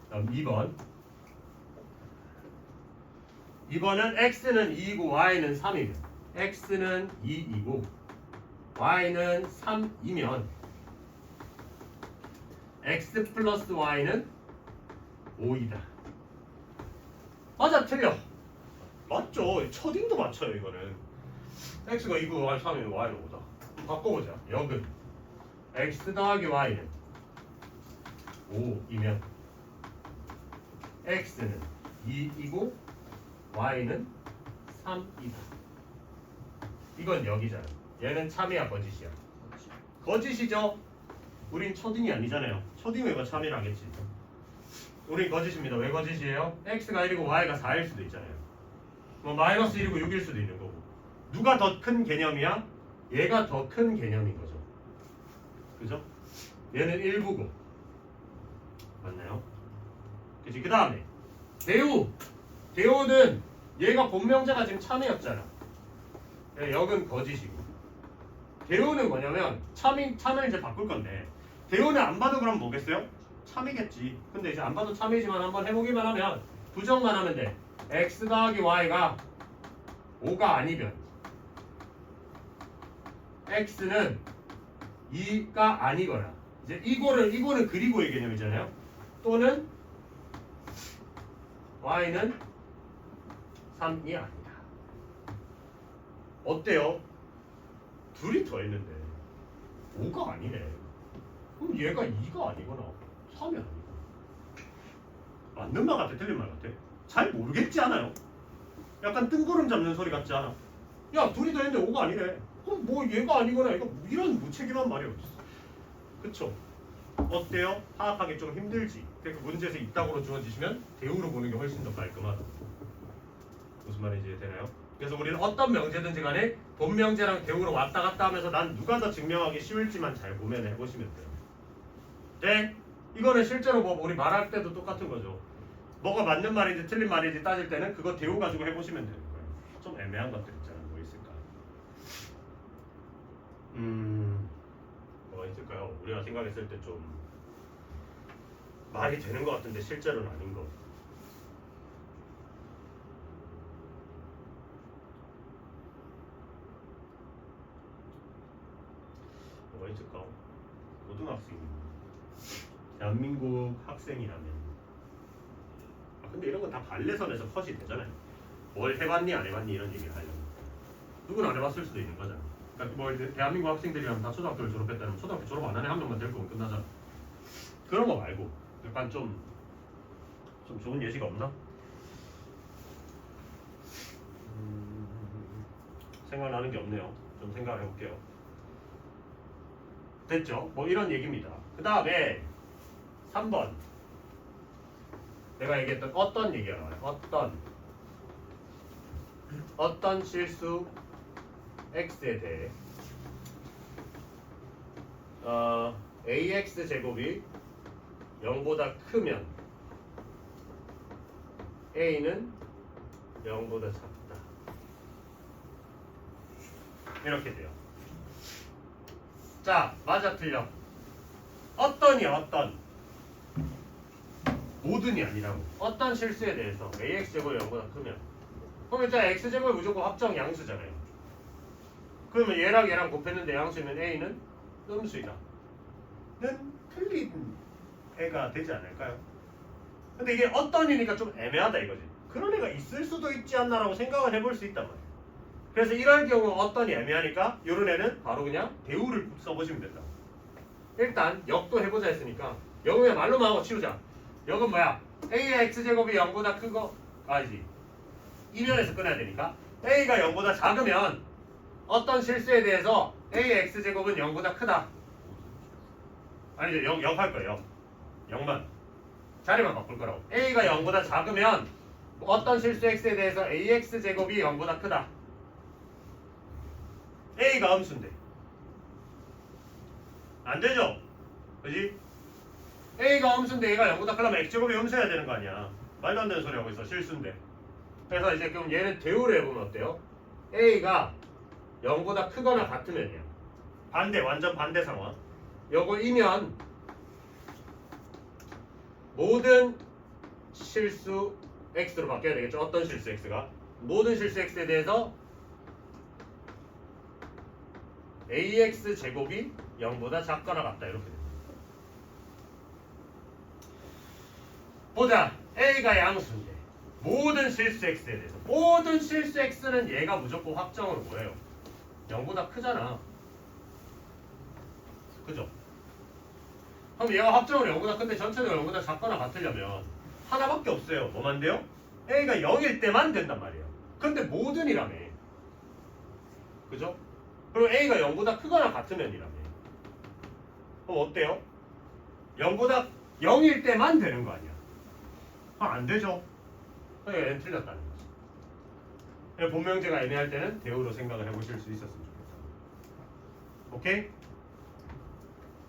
다음 2번. 2번은 x는 2이고 y는 3이면 x는 2이고 y는 3이면 x 플러스 y는 5이다. 맞아 틀려? 맞죠. 첫인도 맞춰요 이거는. x가 2고 y 3이면 y는 5다. 바꿔보자. 역은 x 더하기 y는 5이면 x는 2이고 y는 3이다. 이건 역이잖아. 얘는 참이야 거짓이야? 거짓이죠. 우린 초딩이 아니잖아요. 초딩 왜가 참이라 하겠지. 우린 거짓입니다. 왜 거짓이에요? x가 1이고 y가 4일 수도 있잖아요. 뭐 마이너스 1이고 6일 수도 있는 거고. 누가 더 큰 개념이야? 얘가 더 큰 개념인 거죠. 그죠? 얘는 1부고 맞나요? 그치? 그 다음에 대우는 얘가 본명제가 지금 참이었잖아. 역은 거짓이고. 대우는 뭐냐면 참을 이제 바꿀 건데 대우는 안 봐도 그럼 뭐겠어요? 참이겠지. 근데 이제 안 봐도 참이지만 한번 해보기만 하면 부정만 하면 돼. x 더하기 y가 5가 아니면 x는 2가 아니거나 이제 이거는 그리고의 개념이잖아요. 또는 y는 3이 아니다. 어때요? 둘이 더했는데 5가 아니네. 그럼 얘가 2가 아니거나 3이 아니고 맞는 말 같아 틀린 말 같아? 잘 모르겠지 않아요? 약간 뜬구름 잡는 소리 같지 않아? 야 둘이 더했는데 5가 아니래. 그럼 뭐 얘가 아니거나 이거 이런 무책임한 말이 어딨어. 그쵸? 어때요? 파악하기 좀 힘들지? 근데 그 문제에서 이따구로 주어지시면 대우로 보는 게 훨씬 더 깔끔하다. 무슨 말인지 이해되나요? 그래서 우리는 어떤 명제든지 간에 본명제랑 대우로 왔다 갔다 하면서 난 누가 더 증명하기 쉬울지만 잘 보면 해보시면 돼요. 네? 이거는 실제로 뭐 우리 말할 때도 똑같은 거죠. 뭐가 맞는 말인지 틀린 말인지 따질 때는 그거 대우 가지고 해보시면 되는 거예요. 좀 애매한 것들 있잖아요. 뭐 있을까? 뭐가 있을까요? 우리가 생각했을 때 좀 말이 되는 것 같은데 실제로는 아닌 거. 뭐가 있을까? 고등학생, 대한민국 학생이라면. 아 근데 이런 건 다 발레선에서 컷이 되잖아요. 뭘 해봤니 안 해봤니 이런 얘기를 하려면 누구는 안 해봤을 수도 있는 거잖아. 그러니까 뭐 대한민국 학생들이라면 다 초등학교를 졸업했다면 초등학교 졸업 안 하는 한 명만 데리고 오면 끝나잖아. 그런 거 말고 약간 좀 좋은 예시가 없나? 생각나는 게 없네요. 좀 생각을 해볼게요. 됐죠? 뭐 이런 얘기입니다. 그 다음에 3번 내가 얘기했던 어떤 얘기가 나와요. 어떤 실수 x에 대해 ax 제곱이 0보다 크면 a는 0보다 작다. 이렇게 돼요. 자, 맞아 틀려. 어떤이야 어떤. 모든이 아니라고. 어떤 실수에 대해서 ax제곱이 0보다 크면 그럼 일단 x제곱이 무조건 합정 양수잖아요. 그러면 얘랑 곱했는데 양수면 a는 음수이다. 는 틀린 애가 되지 않을까요? 근데 이게 어떤이니까 좀 애매하다 이거지. 그런 애가 있을 수도 있지 않나라고 생각을 해볼 수 있단 말이에요. 그래서 이럴 경우 어떤이 애매하니까 이런 애는 바로 그냥 대우를 써보시면 된다. 일단 역도 해보자 했으니까 역은 그냥 말로만 하고 치우자. 역은 뭐야? a의 x제곱이 0보다 크고 아니지. 이면에서 끊어야 되니까 a가 0보다 작으면 어떤 실수에 대해서 a의 x제곱은 0보다 크다. 아니죠. 0 할 거예요. 0만 자리만 바꿀 거라고. a가 0보다 작으면 어떤 실수 x에 대해서 ax제곱이 0보다 크다. a가 음수인데 안 되죠? 그지? a가 음수인데 a가 0보다 크려면 x제곱이 음수여야 되는 거 아니야. 말도 안 되는 소리 하고 있어. 실수인데. 그래서 이제 그럼 얘는 대우를 해보면 어때요? a가 0보다 크거나 같으면이야. 반대, 완전 반대 상황. 요거이면 모든 실수 x로 바뀌어야 되겠죠. 어떤 실수 x가 모든 실수 x에 대해서 ax 제곱이 0보다 작거나 같다. 이렇게 됩니다. 보자. a가 양수인데 모든 실수 x에 대해서 모든 실수 x는 얘가 무조건 확정으로 뭐예요? 0보다 크잖아. 그죠? 그럼 얘가 합정으로 0보다 큰데 전체적으로 0보다 작거나 같으려면 하나밖에 없어요. 뭐만 돼요? a가 0일 때만 된단 말이에요. 근데 모든이라며. 그죠? 그리고 a가 0보다 크거나 같으면이라며. 그럼 어때요? 0보다 0일 때만 되는 거 아니야. 안 되죠. 그러니까 얘는 틀렸다는 거지. 본명제가 애매할 때는 대우로 생각을 해보실 수 있었으면 좋겠다. 오케이?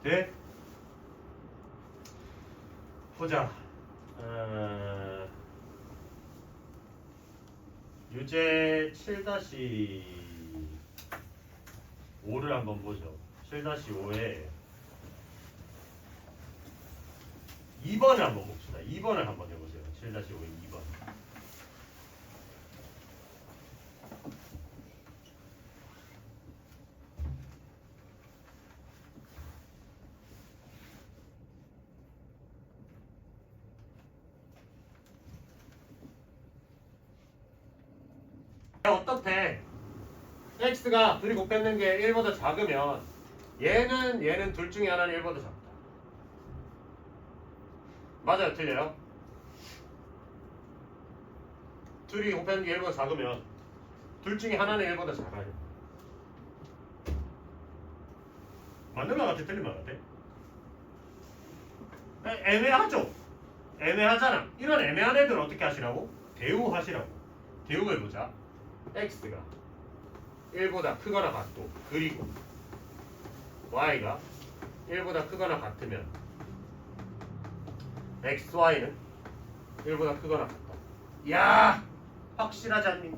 네? 보자. 유제 7-5를 한번 보죠. 7-5에 2번을 한번 봅시다. 2번을 한번 해보세요. 7-5에 2번. 어떻대? x가 둘이 곱했는 게 1보다 작으면 얘는 둘 중에 하나는 1보다 작다. 맞아요? 틀려요? 둘이 곱했는 게 1보다 작으면 둘 중에 하나는 1보다 작아요. 맞는 말 같아? 틀린 말 같아? 애매하죠? 애매하잖아. 이런 애매한 애들은 어떻게 하시라고? 대우하시라고. 대우해보자. x가 1보다 크거나 같고 그리고 y가 1보다 크거나 같으면 xy는 1보다 크거나 같다. 야 확실하지 않니?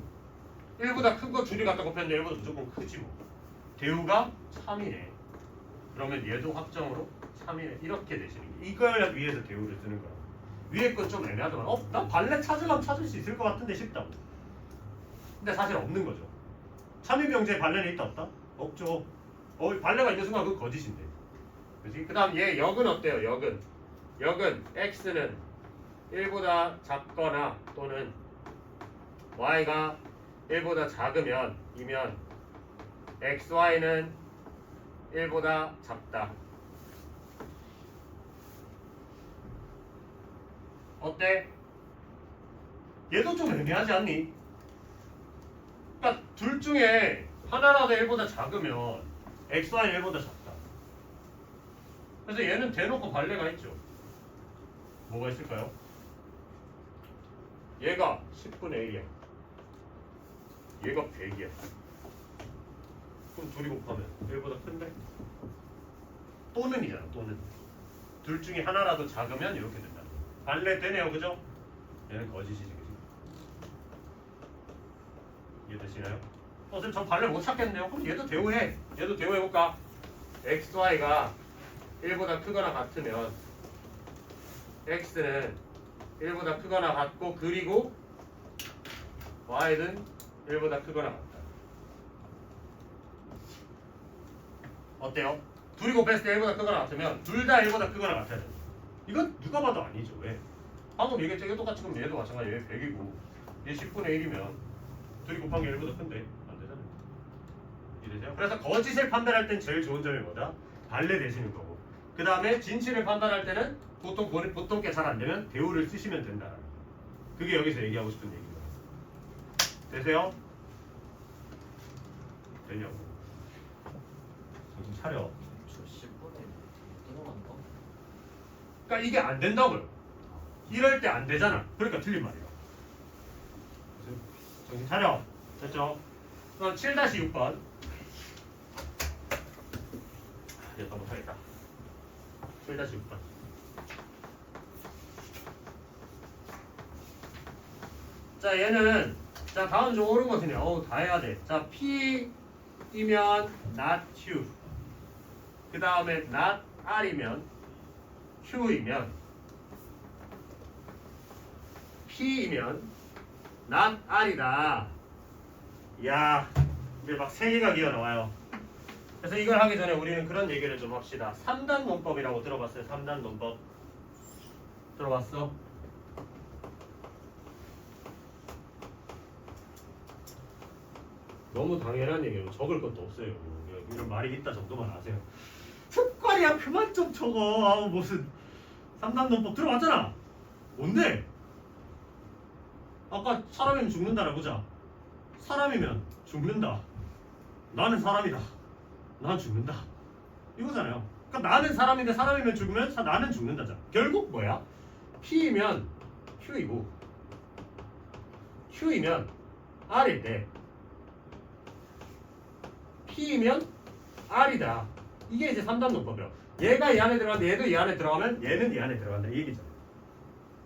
1보다 큰 거 둘이 갖다 곱했는데 1보다 무조건 크지 뭐. 대우가 3이네. 그러면 얘도 확정으로 3이네. 이렇게 되시는 게 이걸 위해서 대우를 쓰는 거야. 위에 건 좀 애매하더만. 난 발레 찾으려면 찾을 수 있을 것 같은데 싶다고. 근데 사실 없는 거죠. 참이병제에 발레는 있다 없다? 없죠. 발레가 있는 순간 그건 거짓인데. 그렇지? 그 다음 얘 역은 어때요? 역은 x는 1보다 작거나 또는 y가 1보다 작으면 이면 xy는 1보다 작다. 어때? 얘도 좀 애매하지 않니? 그러니까 둘 중에 하나라도 1보다 작으면 xy는 1보다 작다. 그래서 얘는 대놓고 발레가 있죠. 뭐가 있을까요? 얘가 10분의 1이야. 얘가 100이야. 그럼 둘이 곱하면 1보다 큰데? 또는이잖아. 또는. 둘 중에 하나라도 작으면 이렇게 된다. 발레 되네요. 그죠? 얘는 거짓이지. 그지? 이해되시나요? 선생님 전 발레 못 찾겠네요. 그럼 얘도 대우해. 얘도 대우해볼까? xy가 1보다 크거나 같으면 x는 1보다 크거나 같고 그리고 y는 1보다 크거나 같다. 어때요? 둘이 곱했을 때 1보다 크거나 같으면 둘 다 1보다 크거나 같아야 돼. 이건 누가 봐도 아니죠. 왜? 방금 얘기했죠. 이게 똑같이 그럼 얘도 마찬가지야. 얘 100이고 얘 10분의 1이면 둘이 곱한 게 1보다 큰데 안 되잖아요. 이해되세요? 그래서 거짓을 판단할 땐 제일 좋은 점이 뭐다? 발레 되시는 거고 그 다음에 진실을 판단할 때는 보통 게 잘 안 되면 대우를 쓰시면 된다. 그게 여기서 얘기하고 싶은 얘기입니다. 되세요? 되냐고. 정신 차려. 저 10분에 끊어간 거? 그러니까 이게 안 된다고요. 이럴 때 안 되잖아. 그러니까 틀린 말이야. 정신 차려. 됐죠? 그럼 7-6번. 이제 더 못하겠다. 7-6번. 자 얘는 자 다음 좀 옳은 거 같으네요. 다 해야 돼. 자 P이면 not Q. 그 다음에 not R이면 Q이면 P이면 not R이다. 이야 이제 막 세 개가 기어 나와요. 그래서 이걸 하기 전에 우리는 그런 얘기를 좀 합시다. 3단 논법이라고 들어봤어요? 3단 논법 들어봤어? 너무 당연한 얘기예요. 적을 것도 없어요. 이런 말이 있다 정도만 아세요. 습관이야 그만 좀 적어. 아우 무슨 3단 논법 들어봤잖아. 뭔데? 아까 사람이면 죽는다라 보자. 사람이면 죽는다. 나는 사람이다. 난 죽는다. 이거잖아요. 그러니까 나는 사람인데 사람이면 죽으면 나는 죽는다잖아. 결국 뭐야? P이면 Q이고 Q이면 R일 때 P이면 R이다. 이게 이제 3단 논법이야. 얘가 이 안에 들어가는데 얘도 이 안에 들어가면 얘는 이 안에 들어간다. 이 얘기잖아.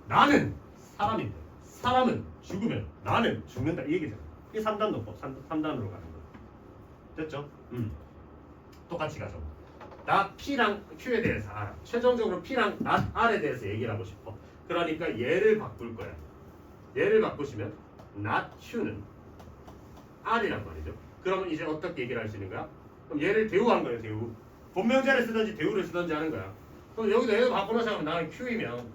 나는 사람인데 사람은 죽으면 나는 죽는다. 이 얘기잖아. 이게 3단 논법. 3단으로 가는 거. 됐죠? 똑같이 가죠. 나 P랑 Q에 대해서 알아. 최종적으로 P랑 not R에 대해서 얘기를 하고 싶어. 그러니까 얘를 바꿀 거야. 얘를 바꾸시면 not Q는 R이란 말이죠. 그러면 이제 어떻게 얘기를 할 수 있는 거야? 그럼 얘를 대우한 거예요. 대우. 본명제를 쓰든지 대우를 쓰든지 하는 거야. 그럼 여기도 얘를 바꾸는 사람은 나는 Q이면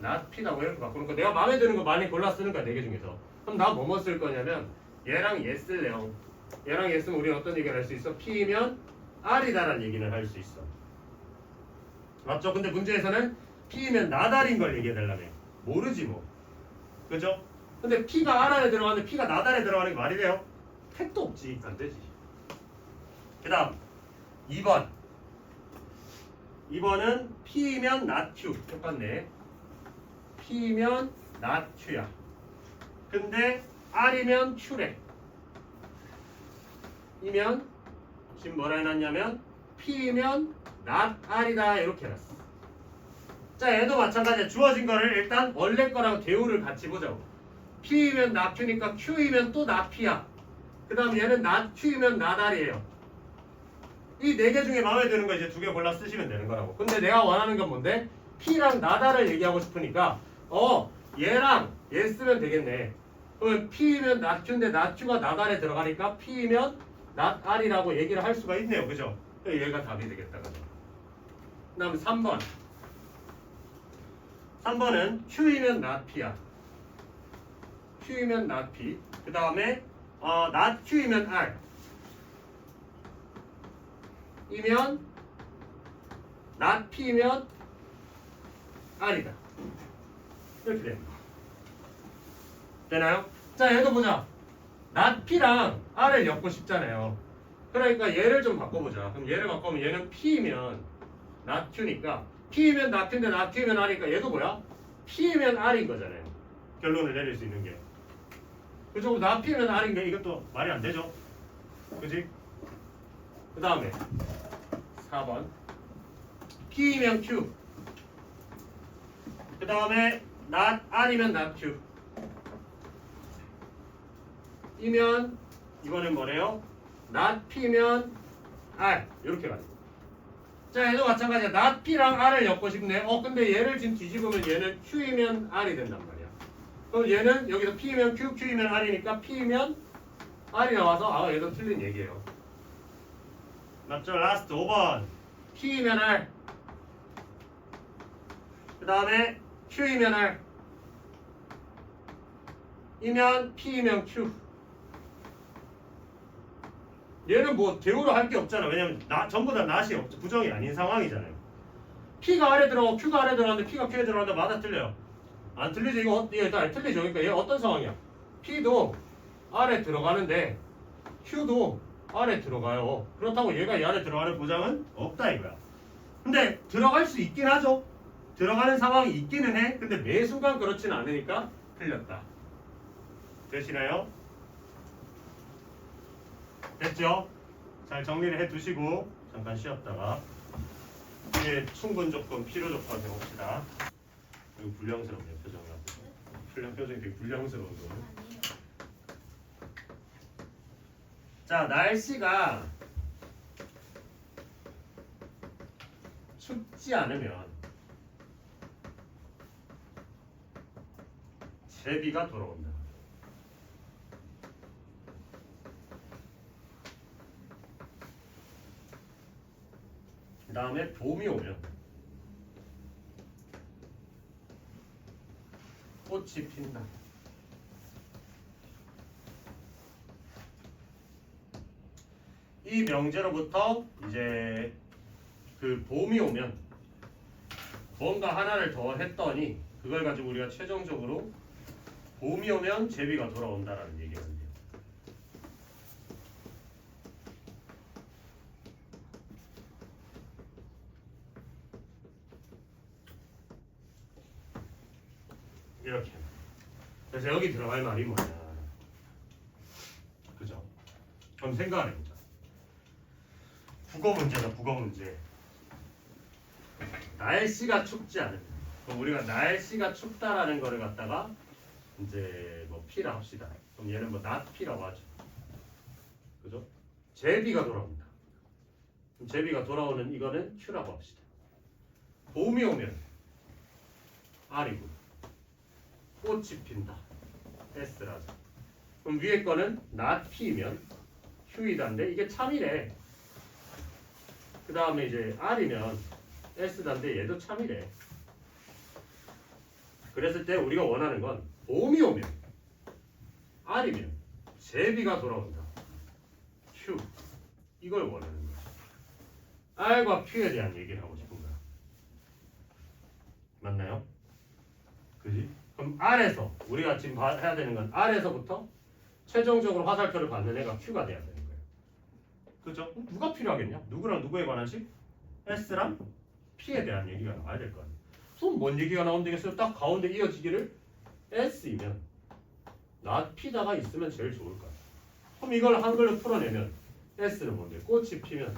not P라고 이렇게 바꾸는 거야. 내가 마음에 드는 거 많이 골라 쓰는 거야. 4개 중에서. 그럼 나 뭐뭐 쓸 거냐면 얘랑 얘 쓸래요. 얘랑 얘 쓰면 우리 어떤 얘기를 할 수 있어? P이면 R이다라는 얘기는 할 수 있어. 맞죠? 근데 문제에서는 P이면 나달인 걸 얘기해달라며. 모르지 뭐. 그죠? 근데 P가 R 안에 들어가는데 P가 나달에 들어가는 게 말이 돼요? 택도 없지. 안 되지. 그 다음 2번. 2번은 P이면 not Q. 똑같네. P이면 not Q야. 근데 R이면 Q래. 이면 지금 뭐라 해놨냐면 P이면 not R이다 이렇게 해놨어. 자 얘도 마찬가지야. 주어진 거를 일단 원래 거랑 대우를 같이 보자고. P이면 not Q니까 Q이면 또 not P야. 그 다음 얘는 not Q이면 not R이에요. 이 네 개 중에 마음에 드는 거 이제 두 개 골라 쓰시면 되는 거라고. 근데 내가 원하는 건 뭔데? P랑 나다를 얘기하고 싶으니까 얘랑 얘 쓰면 되겠네. 그러면 P이면 not Q인데 not Q가 나달에 들어가니까 P이면 not R이라고 얘기를 할 수가 있네요. 그죠? 얘가 답이 되겠다. 그죠? 그 다음 3번. 3번은 Q이면 not P야. Q이면 not P. 그 다음에 not Q이면 R. 이면 not P면 R이다. 이렇게 됩니다. 되나요? 자 얘도 보자. not P랑 R을 엮고 싶잖아요. 그러니까 얘를 좀 바꿔보자. 그럼 얘를 바꾸면 얘는 P면 not Q니까 P면 not Q인데 not Q면 R이니까 얘도 뭐야? P면 R인 거잖아요. 결론을 내릴 수 있는 게. 그죠? not P면 R인 게 이것도 말이 안 되죠. 그지? 그 다음에 4번 P이면 Q. 그 다음에 not R이면 not Q. 이면 이거는 뭐래요? not P면 R. 이렇게 가지고. 자 얘도 마찬가지야. not P랑 R을 엮고 싶네. 근데 얘를 지금 뒤집으면 얘는 Q이면 R이 된단 말이야. 그럼 얘는 여기서 P이면 Q, Q이면 R이니까 P이면 R이 나와서 얘도 틀린 얘기예요. 맞죠? 라스트 5번 P이면 R. 그 다음에 Q이면 R. 이면 P이면 Q. 얘는 뭐 대우로 할 게 없잖아. 왜냐면 전부 다 not이 없죠. 부정이 아닌 상황이잖아요. P가 R에 들어가고 Q가 R에 들어가는데 P가 Q에 들어가는데 맞아 틀려요. 안 틀리지. 얘 다 틀리죠. 그러니까 얘 어떤 상황이야? P도 R에 들어가는데 Q도 R에 들어가요. 그렇다고 얘가 이 안에 들어가는 보장은 없다 이거야. 근데 들어갈 수 있긴 하죠. 들어가는 상황이 있기는 해. 근데 매 순간 그렇지는 않으니까 틀렸다. 되시나요? 됐죠? 잘 정리를 해두시고 잠깐 쉬었다가 이제 충분 조건, 필요 조건 해봅시다. 이거 불량스럽네요. 표정이 되게 불량스러운 거. 아니에요. 자, 날씨가 춥지 않으면 제비가 돌아온다. 그 다음에 봄이 오면 꽃이 핀다. 이 명제로부터 이제 그 봄이 오면 뭔가 하나를 더 했더니 그걸 가지고 우리가 최종적으로 봄이 오면 제비가 돌아온다라는 얘기를 합니다. 이렇게. 그래서 여기 들어갈 말이 뭐냐? 그죠? 그럼 생각을 해보자. 국어 문제다. 국어 문제. 날씨가 춥지 않으면 그럼 우리가 날씨가 춥다라는 거를 갖다가 이제 뭐 P라 합시다. 그럼 얘는 뭐 not P라고 하죠. 그죠? 제비가 돌아옵니다. 그럼 제비가 돌아오는 이거는 Q라고 합시다. 봄이 오면 R이고 꽃이 핀다. S라죠. 그럼 위에 거는 not P면 Q이다인데 이게 참이래. 그 다음에 이제 R이면 S단데 얘도 참이래. 그랬을 때 우리가 원하는 건 봄이 오면 R이면 제비가 돌아온다. Q 이걸 원하는 거야. R과 Q에 대한 얘기를 하고 싶은 거야. 맞나요? 그지? 그럼 R에서 우리가 지금 해야 되는 건 R에서부터 최종적으로 화살표를 받는 애가 Q가 돼야 되는 거예요. 그죠? 그럼 누가 필요하겠냐? 누구랑 누구에 관한 식? S랑 P에 대한 얘기가 나와야 될 거 아니에요. 그럼 뭔 얘기가 나오면 되겠어요? 딱 가운데 이어지기를 S이면 나 P다가 있으면 제일 좋을 거야. 그럼 이걸 한글로 풀어내면 S는 뭔데? 꽃이 피면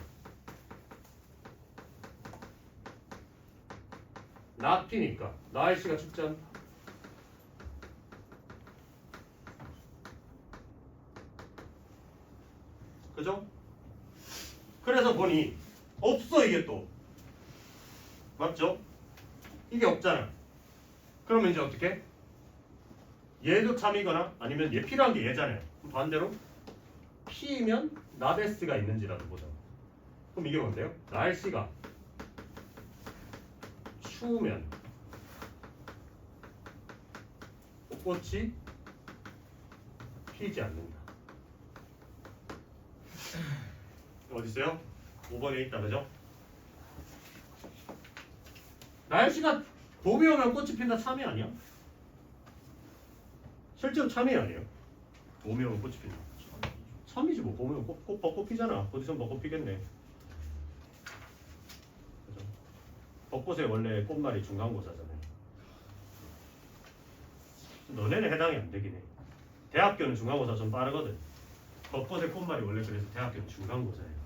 나 P니까 날씨가 춥지 않다. 그죠? 그래서 보니 없어 이게 또 맞죠? 이게 없잖아. 그러면 이제 어떻게? 얘도 참이거나 아니면 얘 필요한 게 얘잖아요. 그럼 반대로 P면 나베스가 있는지라도 보자. 그럼 이게 뭔데요? 날씨가 추우면 꽃이 피지 않는다. 어디 있어요? 5번에 있다 그죠? 날씨가 봄이 오면 꽃이 핀다 참이 아니야? 실제로 참이 아니에요? 봄이 오면 꽃이 핀다. 참이지 뭐. 봄이 오면 벚꽃 피잖아. 어디선 벚꽃 피겠네. 그죠? 벚꽃에 원래 꽃말이 중간고사잖아요. 너네는 해당이 안 되긴 해. 대학교는 중간고사 좀 빠르거든. 벚꽃의 꽃말이 원래 그래서 대학교는 중간고사예요.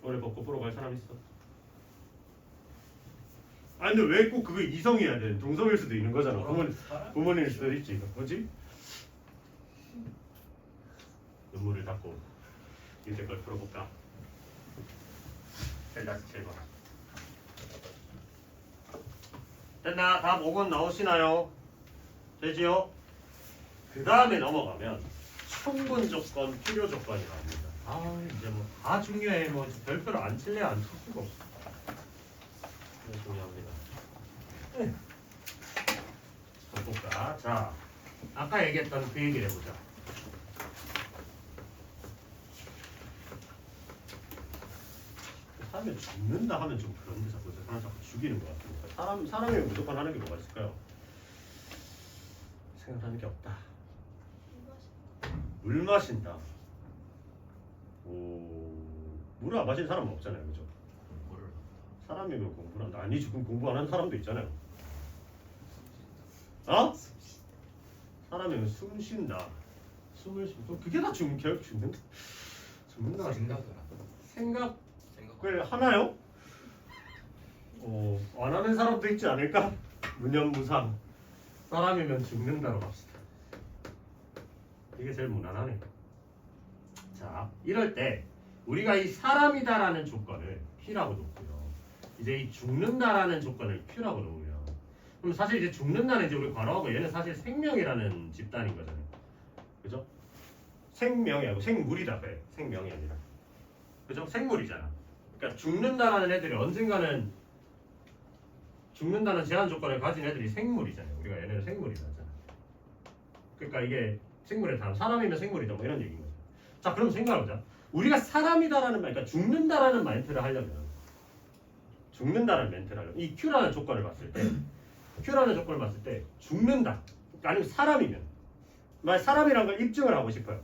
올해 벚꽃 보러 갈 사람 있어? 아니 근데 왜 꼭 그거 이성이어야 돼? 동성일 수도 있는 거잖아. 부모님일 수도 있지. 이거 뭐지? 눈물을 닦고 밑에 걸 풀어볼까? 7-7번 됐나? 답 5번 나오시나요? 되지요? 그 다음에 넘어가면 충분 조건, 필요 조건이 나옵니다. 아 이제 뭐 다 중요해. 뭐 별표를 안 칠래 안 칠 수가 없어. 이거 중요합니다. 볼까? 자, 아까 얘기했던 그 얘기를 해보자. 사람이 죽는다 하면 좀 그런데 자꾸 사람 자꾸 죽이는 것 같은데 사람이 무조건 하는 게 뭐가 있을까요? 생각하는 게 없다. 물 마신다. 오, 물을 안 마시는 사람은 없잖아요, 그죠? 사람이면 공부를 한다. 아니지, 그럼 공부 안 하는 사람도 있잖아요. 어? 사람이면 숨 쉰다. 숨을 쉬고 그게 다 결국 죽는다. 생각을 하나요? 안 하는 사람도 있지 않을까? 무념무상. 사람이면 죽는다로 갑시다. 이게 제일 무난하네. 자, 이럴 때 우리가 이 사람이다라는 조건을 P라고 놓고요. 이제 이 죽는다라는 조건을 Q라고 놓으면 그럼 사실 이제 죽는다는 이제 우리 괄호하고 얘는 사실 생명이라는 집단인 거잖아요. 그죠? 생명이 아니고 생물이다 그래. 생명이 아니라. 그죠? 생물이잖아. 그러니까 죽는다라는 애들이 언젠가는 죽는다는 제한 조건을 가진 애들이 생물이잖아요. 우리가 얘네를 생물이라 하잖아. 그러니까 이게 생물의 다음 사람이면 생물이다 뭐 이런 얘기인 거죠. 자, 그럼 생각해보자. 우리가 사람이다라는 말, 그러니까 죽는다라는 멘트를 하려면 이 Q라는 조건을 봤을 때 죽는다. 그러니까 아니면 사람이면 만약 사람이란 걸 입증을 하고 싶어요.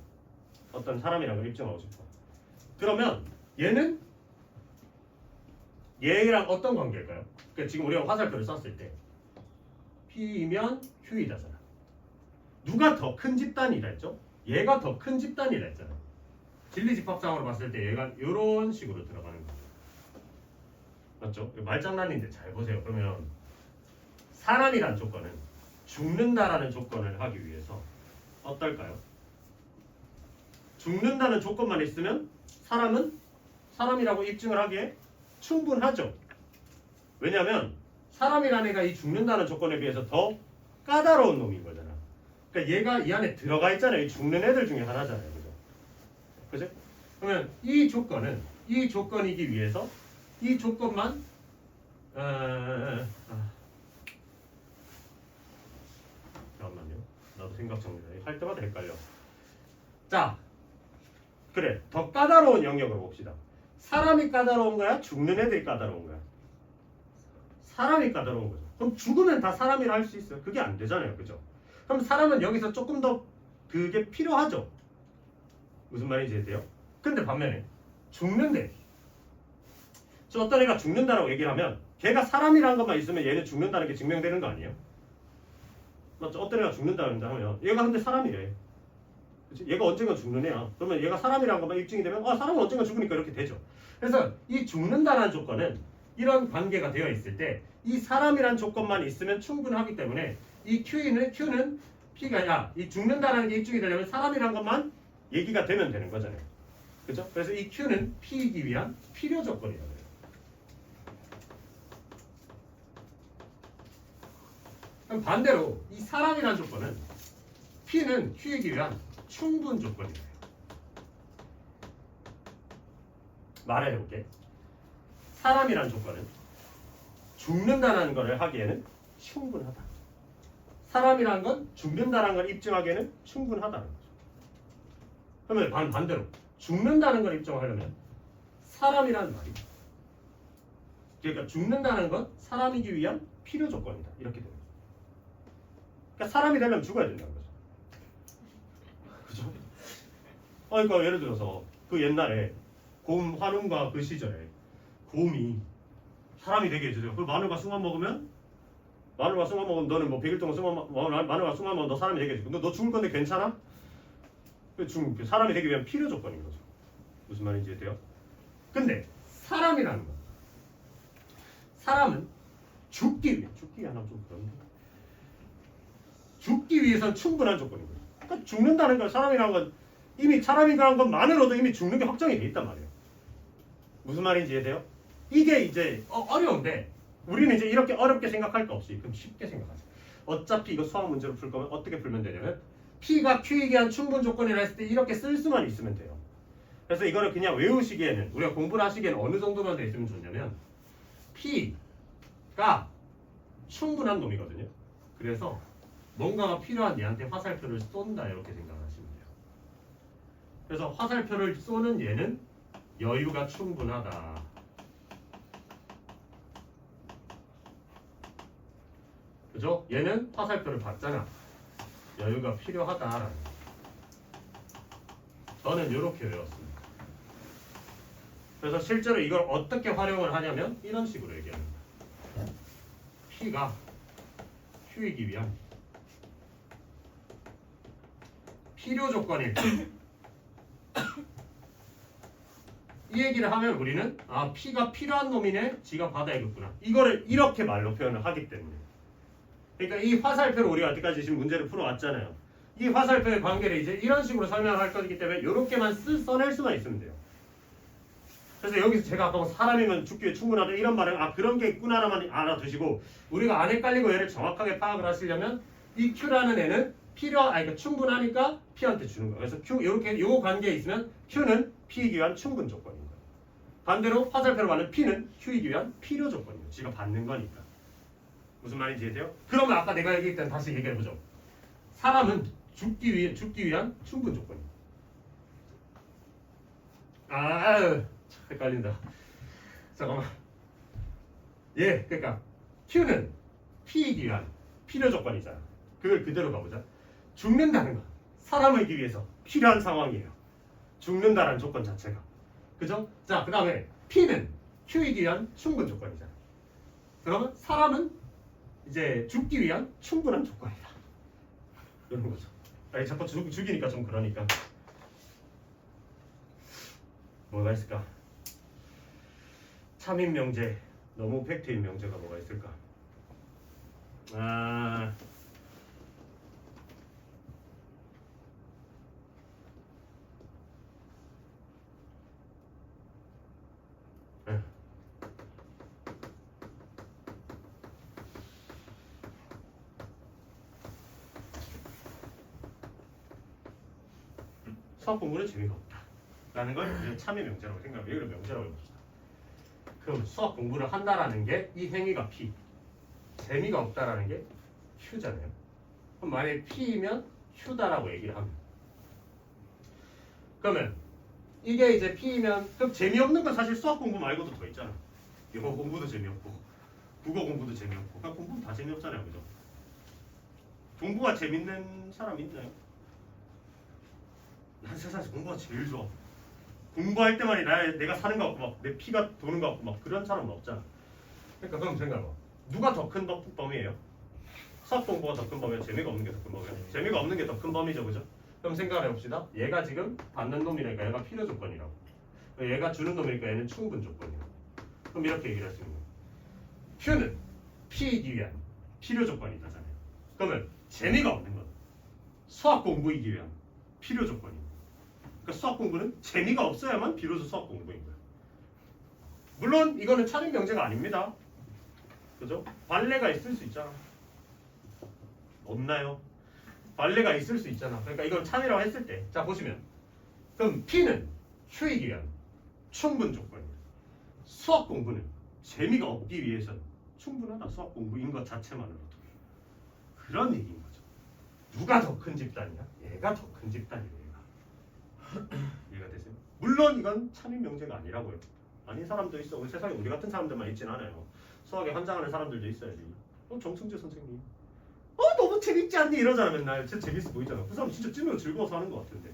어떤 사람이란 걸 입증하고 싶어. 그러면 얘는 얘랑 어떤 관계일까요? 그러니까 지금 우리가 화살표를 썼을 때 P이면 Q이다잖아. 누가 더 큰 집단이라 했죠? 얘가 더 큰 집단이라 했잖아. 진리집합상으로 봤을 때 얘가 이런 식으로 들어가는 거죠. 맞죠? 말장난인데 잘 보세요. 그러면 사람이란 조건은 죽는다라는 조건을 하기 위해서 어떨까요? 죽는다는 조건만 있으면 사람은 사람이라고 입증을 하기에 충분하죠. 왜냐하면 사람이라는 애가 이 죽는다는 조건에 비해서 더 까다로운 놈인 거잖아. 그러니까 얘가 이 안에 들어가 있잖아요. 이 죽는 애들 중에 하나잖아요. 그죠? 그죠? 그러면 이 조건이기 위해서 이 조건만 잠깐만요. 나도 생각 정리 할 때마다 헷갈려. 자, 그래. 더 까다로운 영역으로 봅시다. 사람이 까다로운 거야? 죽는 애들이 까다로운 거야? 사람이 까다로운 거죠. 그럼 죽으면 다 사람이라 할 수 있어요? 그게 안 되잖아요. 그죠? 그럼 사람은 여기서 조금 더 그게 필요하죠. 무슨 말인지 이해돼요? 근데 반면에 죽는데 저 어떤 애가 죽는다라고 얘기를 하면 걔가 사람이라는 것만 있으면 얘는 죽는다는 게 증명되는 거 아니에요? 맞죠? 어떤 애가 죽는다는 하면 얘가 근데 사람이래. 그치? 얘가 언젠가 죽는 애야. 그러면 얘가 사람이라는 것만 입증이 되면 사람은 언젠가 죽으니까 이렇게 되죠. 그래서 이 죽는다는 조건은 이런 관계가 되어 있을 때 이 사람이란 조건만 있으면 충분하기 때문에 이 Q는 P가 아니라 이 죽는다는 게 입증이 되려면 사람이란 것만 얘기가 되면 되는 거잖아요. 그죠? 그래서 이 Q는 P이기 위한 필요 조건이라고 해요. 그럼 반대로 이 사람이란 조건은 P는 Q이기 위한 충분 조건이에요. 말해볼게. 사람이란 조건은 죽는다는 것을 하기에는 충분하다. 사람이란 건 죽는다는 걸 입증하기에는 충분하다는 거죠. 그러면 반대로 죽는다는 걸 입증하려면 사람이란 말이 그러니까 죽는다는 건 사람이기 위한 필요 조건이다. 이렇게 됩니다. 그러니까 사람이 되려면 죽어야 된다는 거죠. 그죠? 그러니까 예를 들어서 그 옛날에 곰 환웅과 그 시절에 곰이 사람이 되게 해주세요. 그 마늘과 숭어 먹으면 너는 뭐 100일 동안 마늘과 숭어 먹으면 너 사람이 되게 해주고 너 죽을 건데 괜찮아? 그 사람이 되기 위한 필요 조건인 거죠. 무슨 말인지 이해돼요? 근데 사람이라는 거 사람은 죽기 위해서는 좀 그런데 죽기 위해서는 충분한 조건인 거죠. 그러니까 죽는다는 건 사람이라는 건 이미 사람이라는 것만으로도 이미 죽는 게 확정이 돼 있단 말이에요. 무슨 말인지 이해돼요? 이게 이제 어려운데 우리는 이제 이렇게 어렵게 생각할 거 없이 그럼 쉽게 생각하세요. 어차피 이거 수학 문제로 풀 거면 어떻게 풀면 되냐면 P가 Q이기 한 충분 조건이라 했을 때 이렇게 쓸 수만 있으면 돼요. 그래서 이거를 그냥 외우시기에는 우리가 공부를 하시기에는 어느 정도만 돼 있으면 좋냐면 P가 충분한 놈이거든요. 그래서 뭔가가 필요한 얘한테 화살표를 쏜다 이렇게 생각하시면 돼요. 그래서 화살표를 쏘는 얘는 여유가 충분하다. 그죠? 얘는 화살표를 받잖아. 여유가 필요하다라는 거. 저는 이렇게 외웠습니다. 그래서 실제로 이걸 어떻게 활용을 하냐면 이런 식으로 얘기합니다. P가 Q이기 위한 필요 조건일 때 이 얘기를 하면 우리는 P가 필요한 놈이네 지가 받아야겠구나 이거를 이렇게 말로 표현을 하기 때문에 그러니까 이 화살표를 우리가 여태까지 지금 문제를 풀어왔잖아요. 이 화살표의 관계를 이제 이런 식으로 설명을 할 거기 때문에 이렇게만 써낼 수만 있으면 돼요. 그래서 여기서 제가 아까 사람이면 죽기에 충분하다 이런 말은 그런 게 있구나라만 알아두시고 우리가 안 헷갈리고 얘를 정확하게 파악을 하시려면 이 Q라는 애는 그러니까 충분하니까 P한테 주는 거예요. 그래서 Q 이렇게 요 관계에 있으면 Q는 P이기 위한 충분 조건인 거예요. 반대로 화살표로 가는 P는 Q이기 위한 필요 조건이에요. 지가 받는 거니까. 무슨 말인지 이해돼요? 그러면 아까 내가 얘기했던 다시 얘기해보죠. 사람은 죽기 위한 충분 조건이에요. 헷갈린다. 잠깐만. 그러니까 Q는 P이기 위한 필요 조건이잖아. 그걸 그대로 가보자. 죽는다는 건 사람이기 위해서 필요한 상황이에요. 죽는다는 조건 자체가. 그죠? 자, 그 다음에 P는 Q이기 위한 충분 조건이잖아. 그러면 사람은 이제 죽기 위한 충분한 조건이다. 이런 거죠. 자꾸 죽이니까 좀 그러니까. 뭐가 있을까? 참인 명제, 너무 팩트인 명제가 뭐가 있을까? 수학 공부는 재미가 없다 라는 걸 참의 명제라고 생각해요. 이걸 명제라고 해봅시다. 그럼 수학 공부를 한다라는 게 이 행위가 P, 재미가 없다라는 게 Q잖아요. 그럼 만약에 P이면 Q다라고 얘기를 합니다. 그러면 이게 이제 P면 그럼 재미없는 건 사실 수학 공부 말고도 더 있잖아. 영어 공부도 재미없고 국어 공부도 재미없고 그러니까 공부는 다 재미없잖아요. 그죠? 공부가 재밌는 사람 있나요? 난 세상에서 공부가 제일 좋아. 공부할 때만 내가 사는 것 같고 막 내 피가 도는 것 같고 막 그런 사람은 없잖아. 그러니까 그럼 생각해봐. 누가 더 큰 범위예요? 수학 공부가 더 큰 범위야? 재미가 없는 게 더 큰 범위야? 재미가 없는 게 더 큰 범위죠, 그죠? 그럼 생각을 해봅시다. 얘가 지금 받는 놈이니까 얘가 필요 조건이라고. 얘가 주는 놈이니까 얘는 충분 조건이라고. 그럼 이렇게 얘기를 할 수 있는 거예요. Q는 P이기 위한 필요 조건이다잖아요. 그러면 재미가 없는 건 수학 공부이기 위한 필요 조건입니다. 그러니까 수학 공부는 재미가 없어야만 비로소 수학 공부인 거예요. 물론 이거는 차림 명제가 아닙니다. 그죠? 발레가 있을 수 있잖아. 없나요? 발레가 있을 수 있잖아. 그러니까 이걸 참이라고 했을 때, 자 보시면, 그럼 P는 Q이기 위한 충분 조건이에요. 수학 공부는 재미가 없기 위해서는 충분하다. 수학 공부인 것 자체만으로도 그런 얘기인 거죠. 누가 더 큰 집단이야? 얘가 더 큰 집단이에요. 얘가. 이해가 되세요? 물론 이건 참인 명제가 아니라고요. 아닌 사람도 있어. 우리 세상에 우리 같은 사람들만 있진 않아요. 수학에 환장하는 사람들도 있어야지. 정승재 선생님. 너무 재밌지 않니? 이러잖아 맨날. 진짜 재밌어 보이잖아. 그 사람 진짜 찐으로 즐거워서 하는 것 같은데.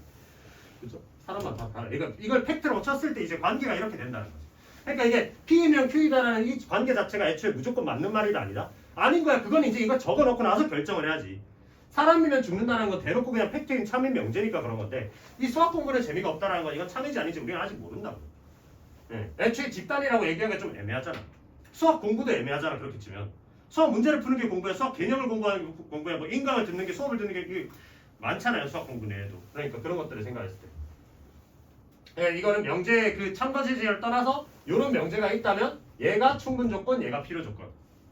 그죠? 사람만 다 달라. 이걸 팩트로 쳤을 때 이제 관계가 이렇게 된다는 거지. 그러니까 이게 P이면 Q이다라는 이 관계 자체가 애초에 무조건 맞는 말이 아니라 아닌 거야. 그건 이제 이거 적어놓고 나서 결정을 해야지. 사람이면 죽는다는 건 대놓고 그냥 팩트인 참인 명제니까 그런 건데 이 수학 공부는 재미가 없다라는 건 이건 참인지 아닌지 우리는 아직 모른다고. 애초에 집단이라고 얘기하기가 좀 애매하잖아. 수학 공부도 애매하잖아. 그렇게 치면 수학 문제를 푸는 게 공부야. 수학 개념을 공부야. 뭐 인강을 듣는 게 수업을 듣는 게 많잖아요. 수학 공부 내에도. 그러니까 그런 것들을 생각했을 때 이거는 명제 그 참가지지를 떠나서 이런 명제가 있다면 얘가 충분 조건, 얘가 필요 조건.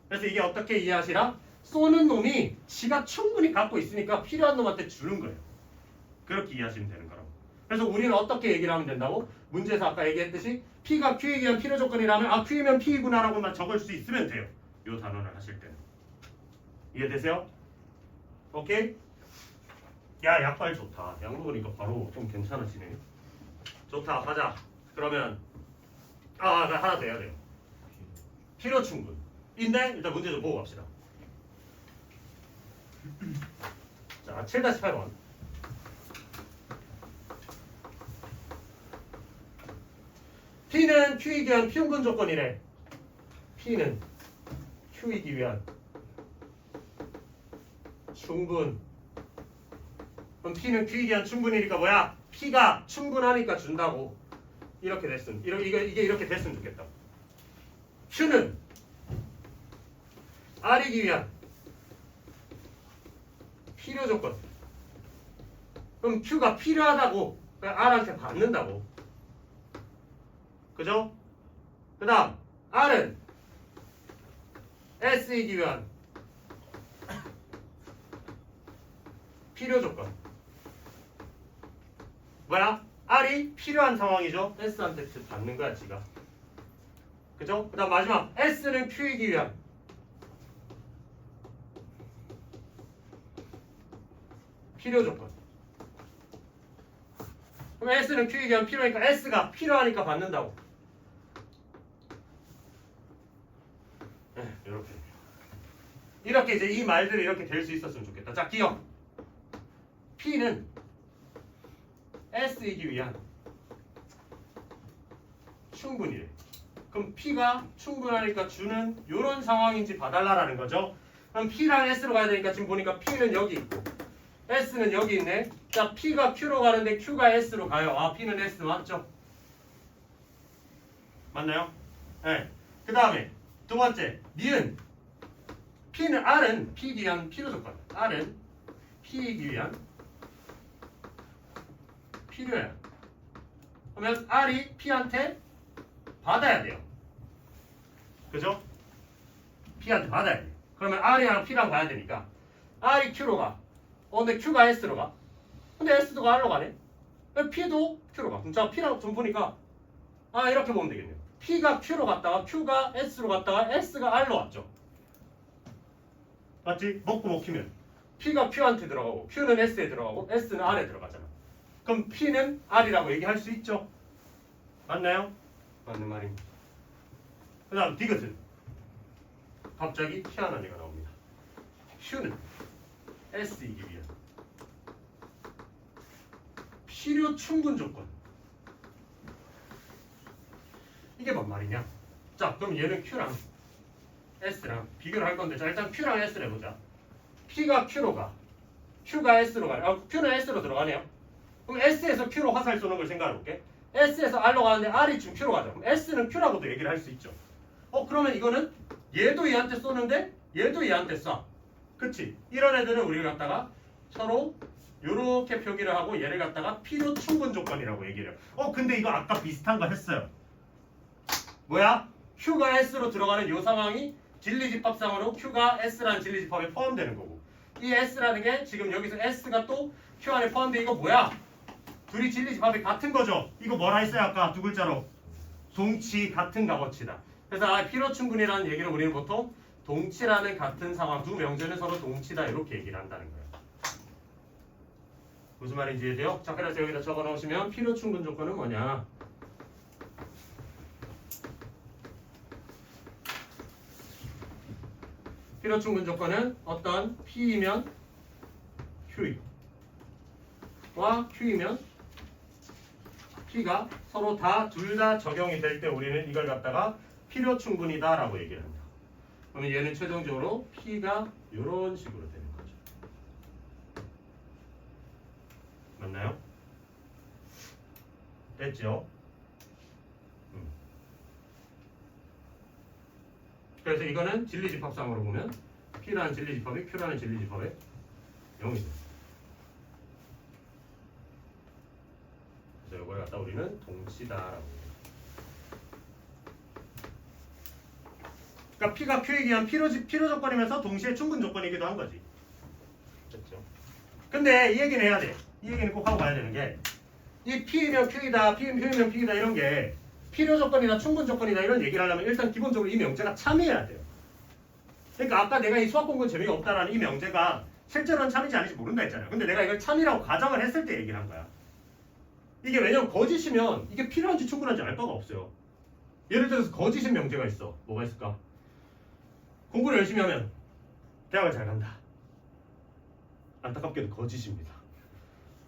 그래서 이게 어떻게 이해하시라? 쏘는 놈이 지가 충분히 갖고 있으니까 필요한 놈한테 주는 거예요. 그렇게 이해하시면 되는 거라고. 그래서 우리는 어떻게 얘기를 하면 된다고? 문제에서 아까 얘기했듯이 P가 Q에 의한 필요 조건이라면 Q이면 P이구나라고만 적을 수 있으면 돼요. 이 단원을 하실 때는. 이해되세요? 오케이? 야, 약발 좋다. 약 먹으니까 바로 좀 괜찮아지네. 좋다. 가자. 그러면 하나 더 해야 돼요. 필요 충분. 인데 일단 문제 좀 보고 갑시다. 자, 7-8번. P는 Q이기 위한 평균 조건이래. P는 Q이기 위한 충분. 그럼 P는 Q이기 위한 충분이니까 뭐야? P가 충분하니까 준다고. 이렇게 됐으면 이게 이렇게 됐으면 좋겠다. Q는 R이기 위한 필요 조건. 그럼 Q가 필요하다고 R한테 받는다고. 그죠? 그 다음 R은 S이기 위한 필요 조건. 뭐야? R이 필요한 상황이죠. S한테 받는 거야 지가. 그죠? 그 다음 마지막 S는 Q이기 위한 필요 조건. 그럼 S는 Q이기 위한 필요니까 S가 필요하니까 받는다고. 이렇게 이제 이 말들이 이렇게 될 수 있었으면 좋겠다. 자, 기억. P는 S이기 위한 충분이래. 그럼 P가 충분하니까 주는 이런 상황인지 봐달라라는 거죠. 그럼 P랑 S로 가야 되니까 지금 보니까 P는 여기 있고 S는 여기 있네. 자, P가 Q로 가는데 Q가 S로 가요. P는 S 맞죠? 맞나요? 네. 그 다음에 두 번째, 니은. P는 R은 P이기 위한 필요 조건. R은 P이기 위한 필요야. 그러면 R이 P한테 받아야 돼요. 그죠? P한테 받아야 돼. 그러면 R이랑 P랑 가야 되니까 R이 Q로 가. 근데 Q가 S로 가. 근데 S도 R로 가네. P도 Q로 가. 그럼 자, P랑 좀 보니까 이렇게 보면 되겠네요. P가 Q로 갔다가 Q가 S로 갔다가 S가 R로 왔죠. 맞지? 먹고 먹히면 P가 Q한테 들어가고 Q는 S에 들어가고 S는 R에 들어가잖아. 그럼 P는 R이라고 얘기할 수 있죠. 맞나요? 맞는 말입니다. 그 다음 디귿은 갑자기 희한한 애가 나옵니다. Q는 S이기 위한 필요 충분 조건. 이게 뭔 말이냐? 자, 그럼 얘는 Q랑 S랑 비교를 할 건데, 자 일단 Q랑 S를 해보자. P가 Q로 가, Q가 S로 가. Q는 S로 들어가네요. 그럼 S에서 Q로 화살 쏘는 걸 생각해 볼게. S에서 R로 가는데 R이 지금 Q로 가죠. 그럼 S는 Q라고도 얘기를 할 수 있죠. 그러면 이거는 얘도 얘한테 쏘는데 얘도 얘한테 쏴. 그치? 이런 애들은 우리가 갖다가 서로 요렇게 표기를 하고 얘를 갖다가 필요 충분 조건이라고 얘기를 해요. 근데 이거 아까 비슷한 거 했어요. 뭐야? Q가 S로 들어가는 요 상황이 진리집합상으로 Q가 S라는 진리집합에 포함되는 거고, 이 S라는 게 지금 여기서 S가 또 Q 안에 포함돼. 이거 뭐야? 둘이 진리집합이 같은 거죠. 이거 뭐라 했어요 아까 두 글자로? 동치 같은 값어치다. 그래서 필요 충분이라는 얘기를 우리는 보통 동치라는 같은 상황, 두 명제는 서로 동치다 이렇게 얘기를 한다는 거예요. 무슨 말인지 이해돼요? 자, 그래서 여기다 적어 놓으시면 필요 충분 조건은 뭐냐? 필요 충분 조건은 어떤 P이면 Q와 Q이면 P가 서로 둘 다 적용이 될 때 우리는 이걸 갖다가 필요 충분이다라고 얘기를 한다. 그러면 얘는 최종적으로 P가 이런 식으로 되는 거죠. 맞나요? 됐죠? 그래서 이거는 진리집합상으로 보면 P라는 진리집합이 Q라는 진리집합에 0이 돼. 그래서 이걸 갖다 우리는 동치다라고 해요. 그러니까 P가 Q에 의한 필요 조건이면서 동시에 충분 조건이기도 한 거지. 됐죠? 근데 이 얘기는 해야 돼. 이 얘기는 꼭 하고 가야 되는 게, 이 P면 Q이다, P면 P이다 이런 게 필요 조건이나 충분 조건이나 이런 얘기를 하려면 일단 기본적으로 이 명제가 참여해야 돼요. 그러니까 아까 내가 이 수학 공부는 재미가 없다라는 이 명제가 실제로는 참이지 아닌지 모른다 했잖아요. 근데 내가 이걸 참이라고 가정을 했을 때 얘기를 한 거야. 이게 왜냐면 거짓이면 이게 필요한지 충분한지 알 바가 없어요. 예를 들어서 거짓인 명제가 있어. 뭐가 있을까? 공부를 열심히 하면 대학을 잘 간다. 안타깝게도 거짓입니다.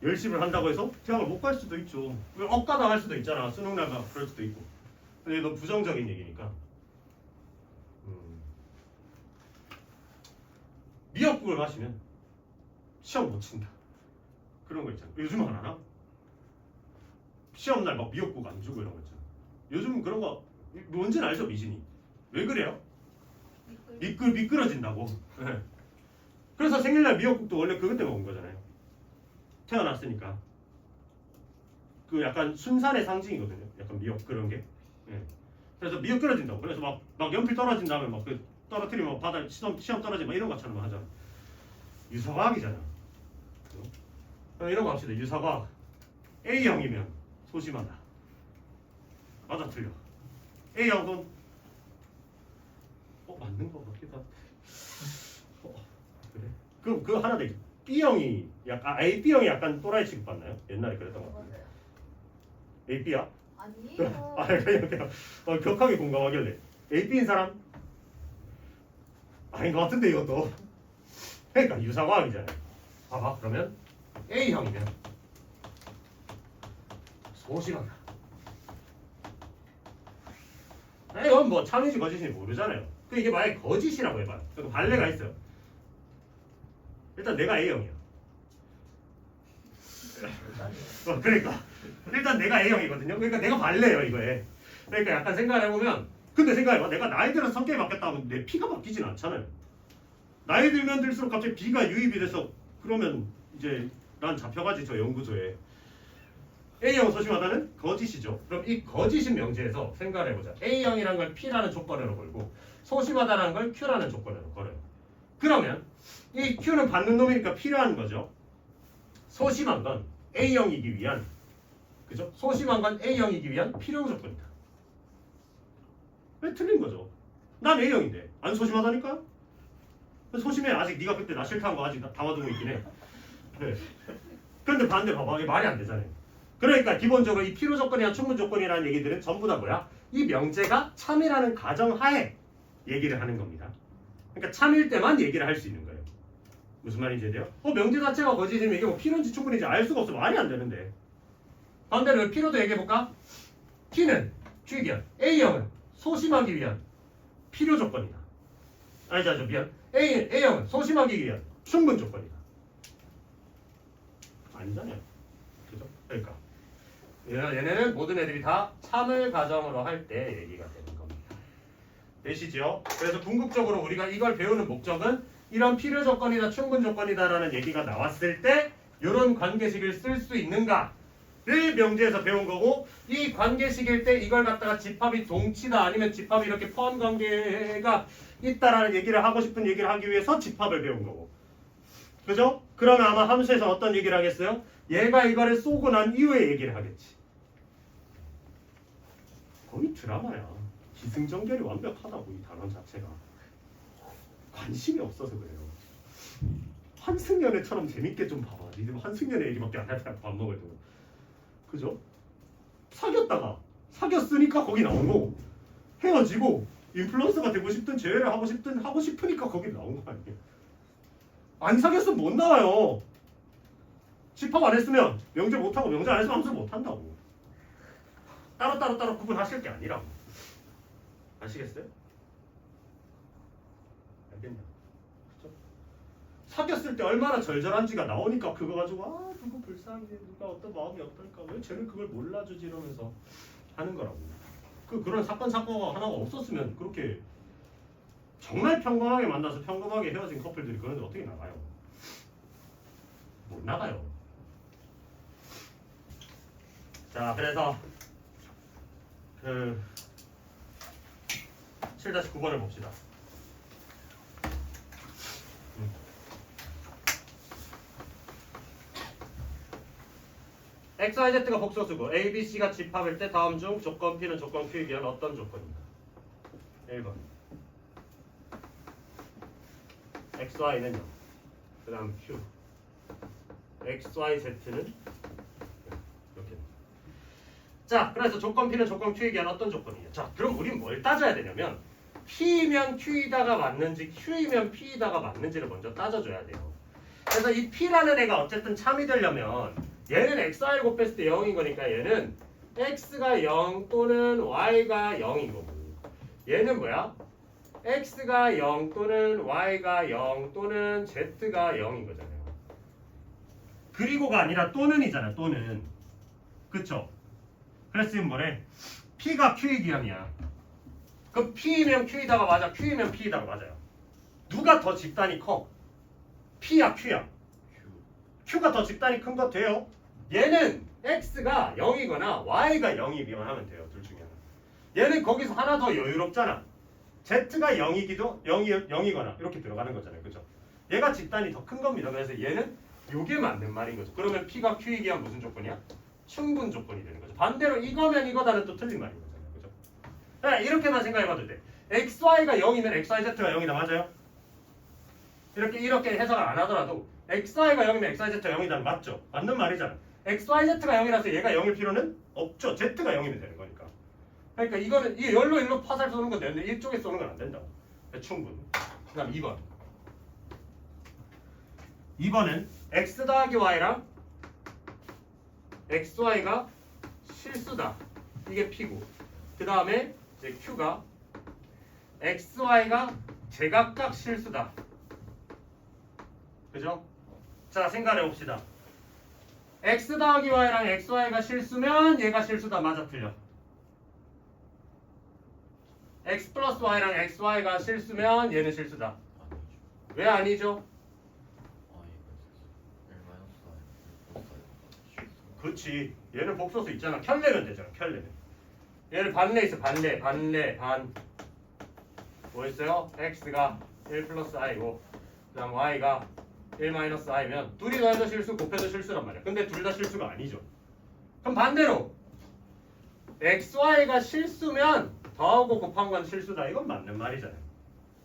열심히 한다고 해서 대학을 못 갈 수도 있죠. 억가다 할 수도 있잖아. 수능날가 그럴 수도 있고. 근데 너무 부정적인 얘기니까. 미역국을 마시면 시험 못 친다. 그런 거 있잖아. 요즘은 안 하나? 시험날 막 미역국 안 주고 이런 거 있잖아. 요즘은 그런 거 뭔지는 알죠, 미진이? 왜 그래요? 미끄러진다고. 그래서 생일날 미역국도 원래 그것 때문에 먹은 거잖아요. 태어났으니까. 그 약간 순산의 상징이거든요. 약간 미역 그런 게. 그래서 미역끄러진다고. 그래서 막 연필 떨어진 다음에 막 그 떨어뜨리면 바다 시험 떨어지면 막 이런 것처럼 하잖아. 유사과학이잖아. 이런 거 합시다. 유사과학. A형이면 소심하다. 맞아 틀려. A형은 맞는 거 같기도 하고. 그래? 그 하나 더 B형이 약간 B형이 약간 또라이 취급받나요? 옛날에 그랬던 거 같은데. 맞아요. AB야? 아니에요. 그냥 격하게 공감하길래 AB인 사람? 아닌 것 같은데 이것도. 그러니까 유사과학이잖아요. 봐봐 그러면 A형이면 소심하다. 이건 뭐 참인지 거짓인지 모르잖아요. 그 이게 만약에 거짓이라고 해봐요. 그럼 발레가 있어요. 일단 내가 A형이야. 그러니까 일단 내가 A형이거든요. 그러니까 내가 발레예요 이거에. 그러니까 약간 생각을 해보면, 근데 생각해봐. 내가 나이 들어서 성격이 바뀌었다 하면 내 P가 바뀌진 않잖아요. 나이 들면 들수록 갑자기 B가 유입이 돼서 그러면 이제 난 잡혀가지 저 연구소에. A형 소심하다는 거짓이죠. 그럼 이 거짓인 명제에서 생각을 해보자. A형이라는 걸 P라는 조건으로 걸고 소심하다는 걸 Q라는 조건으로 걸어요. 그러면 이 Q는 받는 놈이니까 필요한 거죠. 소심한 건 A형이기 위한, 그죠? 소심한 건 A형이기 위한 필요 조건이다. 왜 틀린 거죠? 난 A형인데 안 소심하다니까? 소심해. 아직 네가 그때 나 싫다는 거 아직 담아두고 있긴 해. 네. 근데 반대 봐봐. 이게 말이 안 되잖아요. 그러니까 기본적으로 이 필요 조건이나 충분 조건이라는 얘기들은 전부 다 뭐야? 이 명제가 참이라는 가정하에 얘기를 하는 겁니다. 그러니까 참일 때만 얘기를 할 수 있는 거예요. 무슨 말인지 돼요? 명제 자체가 거짓이면 이게 뭐 필요인지 충분인지 알 수가 없어. 말이 안 되는데. 반대로 필요도 얘기해볼까? P는 Q기현, A형은 소심하기 위한 필요 조건이다. 아니죠, 미안. A형은 소심하기 위한 충분 조건이다. 아니잖아요. 그죠? 그러니까 얘네는 모든 애들이 다 참을 가정으로 할 때 얘기가 되는 겁니다. 되시죠? 그래서 궁극적으로 우리가 이걸 배우는 목적은 이런 필요 조건이다, 충분 조건이다라는 얘기가 나왔을 때 이런 관계식을 쓸 수 있는가를 명제에서 배운 거고, 이 관계식일 때 이걸 갖다가 집합이 동치다 아니면 집합이 이렇게 포함 관계가 있다라는 얘기를 하고 싶은 얘기를 하기 위해서 집합을 배운 거고. 그죠? 그러면 아마 함수에서 어떤 얘기를 하겠어요? 얘가 이거를 쏘고 난 이후에 얘기를 하겠지. 거의 드라마야. 기승전결이 완벽하다고, 이 단원 자체가. 관심이 없어서 그래요. 환승연애처럼 재밌게 좀 봐봐. 니들 환승연애 얘기밖에 안 하잖아, 밥 먹을 때. 그죠? 사귀었다가 사귀었으니까 거기 나온 거고, 헤어지고 인플루언서가 되고 싶든 재회를 하고 싶든 하고 싶으니까 거기 나온 거 아니에요. 안 사귀었으면 못 나와요. 집합 안 했으면 명제 못하고 명제 안 했으면 함수 못한다고. 따로 구분하실 게 아니라고. 아시겠어요? 알겠냐? 그쵸? 사귀었을 때 얼마나 절절한지가 나오니까 그거 가지고 누구 불쌍해, 누가 어떤 마음이 어떨까, 왜 쟤는 그걸 몰라주지 이러면서 하는 거라고. 그런 사건가 하나가 없었으면 그렇게 정말 평범하게 만나서 평범하게 헤어진 커플들이 그런데 어떻게 나가요? 못 나가요. 자, 그래서 7-9번을 봅시다. X, Y, Z가 복소수고 A, B, C가 집합일 때 다음 중 조건 P는 조건 Q에 비한 어떤 조건인가? 1번 X, Y는 0. 그 다음 Q X, Y, Z는 이렇게. 자, 그래서 조건 P는 조건 Q에 비한 어떤 조건이냐? 자, 그럼 우린 뭘 따져야 되냐면 P이면 Q이다가 맞는지 Q이면 P이다가 맞는지를 먼저 따져줘야 돼요. 그래서 이 P라는 애가 어쨌든 참이 되려면 얘는 XY 곱했을 때 0인 거니까 얘는 X가 0 또는 Y가 0인 거고, 얘는 뭐야? X가 0 또는 Y가 0 또는 Z가 0인 거잖아요. 그리고가 아니라 또는이잖아. 또는. 그쵸? 그래서 지금 뭐래? P가 Q의 기함이야. 그럼 P이면 Q이다가 맞아, Q이면 P이다가 맞아요. 누가 더 집단이 커? P야 Q야? Q가 더 집단이 큰 거 돼요? 얘는 X가 0이거나 Y가 0이기만 하면 돼요. 둘 중에 하나. 얘는 거기서 하나 더 여유롭잖아. Z가 0이거나 이렇게 들어가는 거잖아요. 그죠? 얘가 집단이 더 큰 겁니다. 그래서 얘는 요게 맞는 말인 거죠. 그러면 P가 Q이기 한 무슨 조건이야? 충분 조건이 되는 거죠. 반대로 이거면 이거다는 또 틀린 말인 거잖아요. 그죠? 네, 이렇게만 생각해봐도 돼. XY가 0이면 XYZ가 0이다. 맞아요? 이렇게 해석을 안 하더라도 XY가 0이면 XYZ가 0이다. 맞죠? 맞는 말이잖아. XYZ가 0이라서 얘가 0일 필요는 없죠. Z가 0이면 되는 거니까. 그러니까 이거는 이 열로 파살 쏘는 건 되는데 이쪽에 쏘는 건 안 된다고. 충분. 그 다음 2번. 2번은 X 더하기 Y랑 XY가 실수다. 이게 P고. 그 다음에 이제 Q가 XY가 제각각 실수다. 그죠? 자, 생각해 봅시다. X 더하기 Y랑 XY가 실수면 얘가 실수다. 맞아, 틀려. X 플러스 Y랑 XY가 실수면 얘는 실수다. 왜 아니죠? 그렇지. 얘는 복소수 있잖아. 켤레면 되잖아. 켤레면. 얘를 반내 있어. 반내. 반. 뭐 있어요? X가 1 플러스 I고 그 다음 Y가 1 마이너스 I면 둘이 더해도 실수, 곱해도 실수란 말이야. 근데 둘 다 실수가 아니죠. 그럼 반대로 XY가 실수면 더하고 곱한 건 실수다. 이건 맞는 말이잖아요.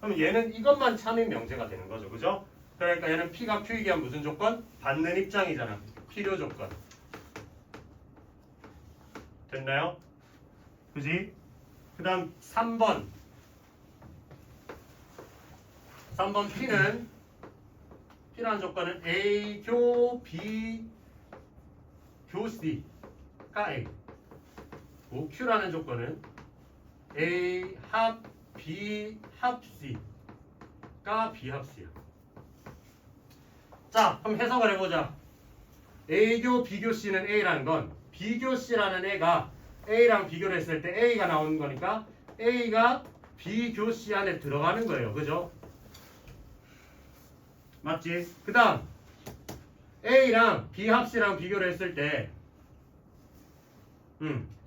그럼 얘는 이것만 참인 명제가 되는 거죠. 그죠? 그러니까 얘는 P가 Q이기 위한 무슨 조건? 받는 입장이잖아. 필요 조건. 됐나요? 그지? 그 다음 3번. 3번 P라는 조건은 A 교 B 교 C가 A. Q라는 조건은 A 합 B 합 C가 B 합 C야. 자, 그럼 해석을 해보자. A교 B교 C는 A라는 건 B교 C라는 애가 A랑 비교를 했을 때 A가 나오는 거니까 A가 B교 C 안에 들어가는 거예요. 그죠? 맞지? 그 다음 A랑 B 합 C랑 비교를 했을 때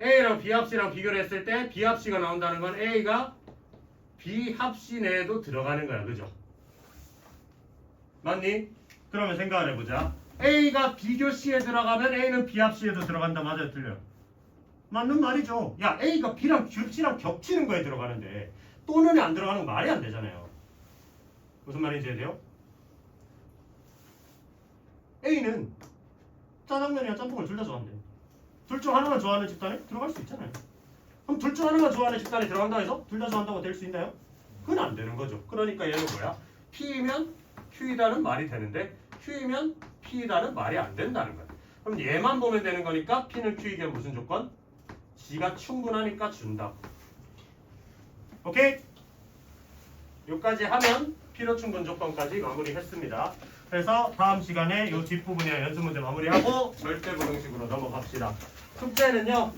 A랑 B 합 C랑 비교를 했을 때 B 합 C가 나온다는 건 A가 B 합 C 내에도 들어가는 거야. 그죠? 맞니? 그러면 생각을 해보자. A가 B교 C에 들어가면 A는 B 합 C에도 들어간다. 맞아요? 틀려요? 맞는 말이죠. 야, A가 B랑 C랑 겹치는 거에 들어가는데 또는 안 들어가는 거 말이 안 되잖아요. 무슨 말인지 이해돼요? A는 짜장면이랑 짬뽕을 둘 다 좋아한대. 둘 중 하나만 좋아하는 집단에 들어갈 수 있잖아요. 그럼 둘 중 하나만 좋아하는 집단에 들어간다 해서 둘 다 좋아한다고 될 수 있나요? 그건 안 되는 거죠. 그러니까 얘는 뭐야? P이면 Q이다는 말이 되는데 Q이면 P이다는 말이 안 된다는 거야. 그럼 얘만 보면 되는 거니까 P는 Q이게 무슨 조건? G가 충분하니까 준다. 오케이? 여기까지 하면 필요 충분 조건까지 마무리했습니다. 그래서 다음 시간에 이 뒷부분이나 연습 문제 마무리하고 절대 부등식으로 넘어갑시다. 숙제는요.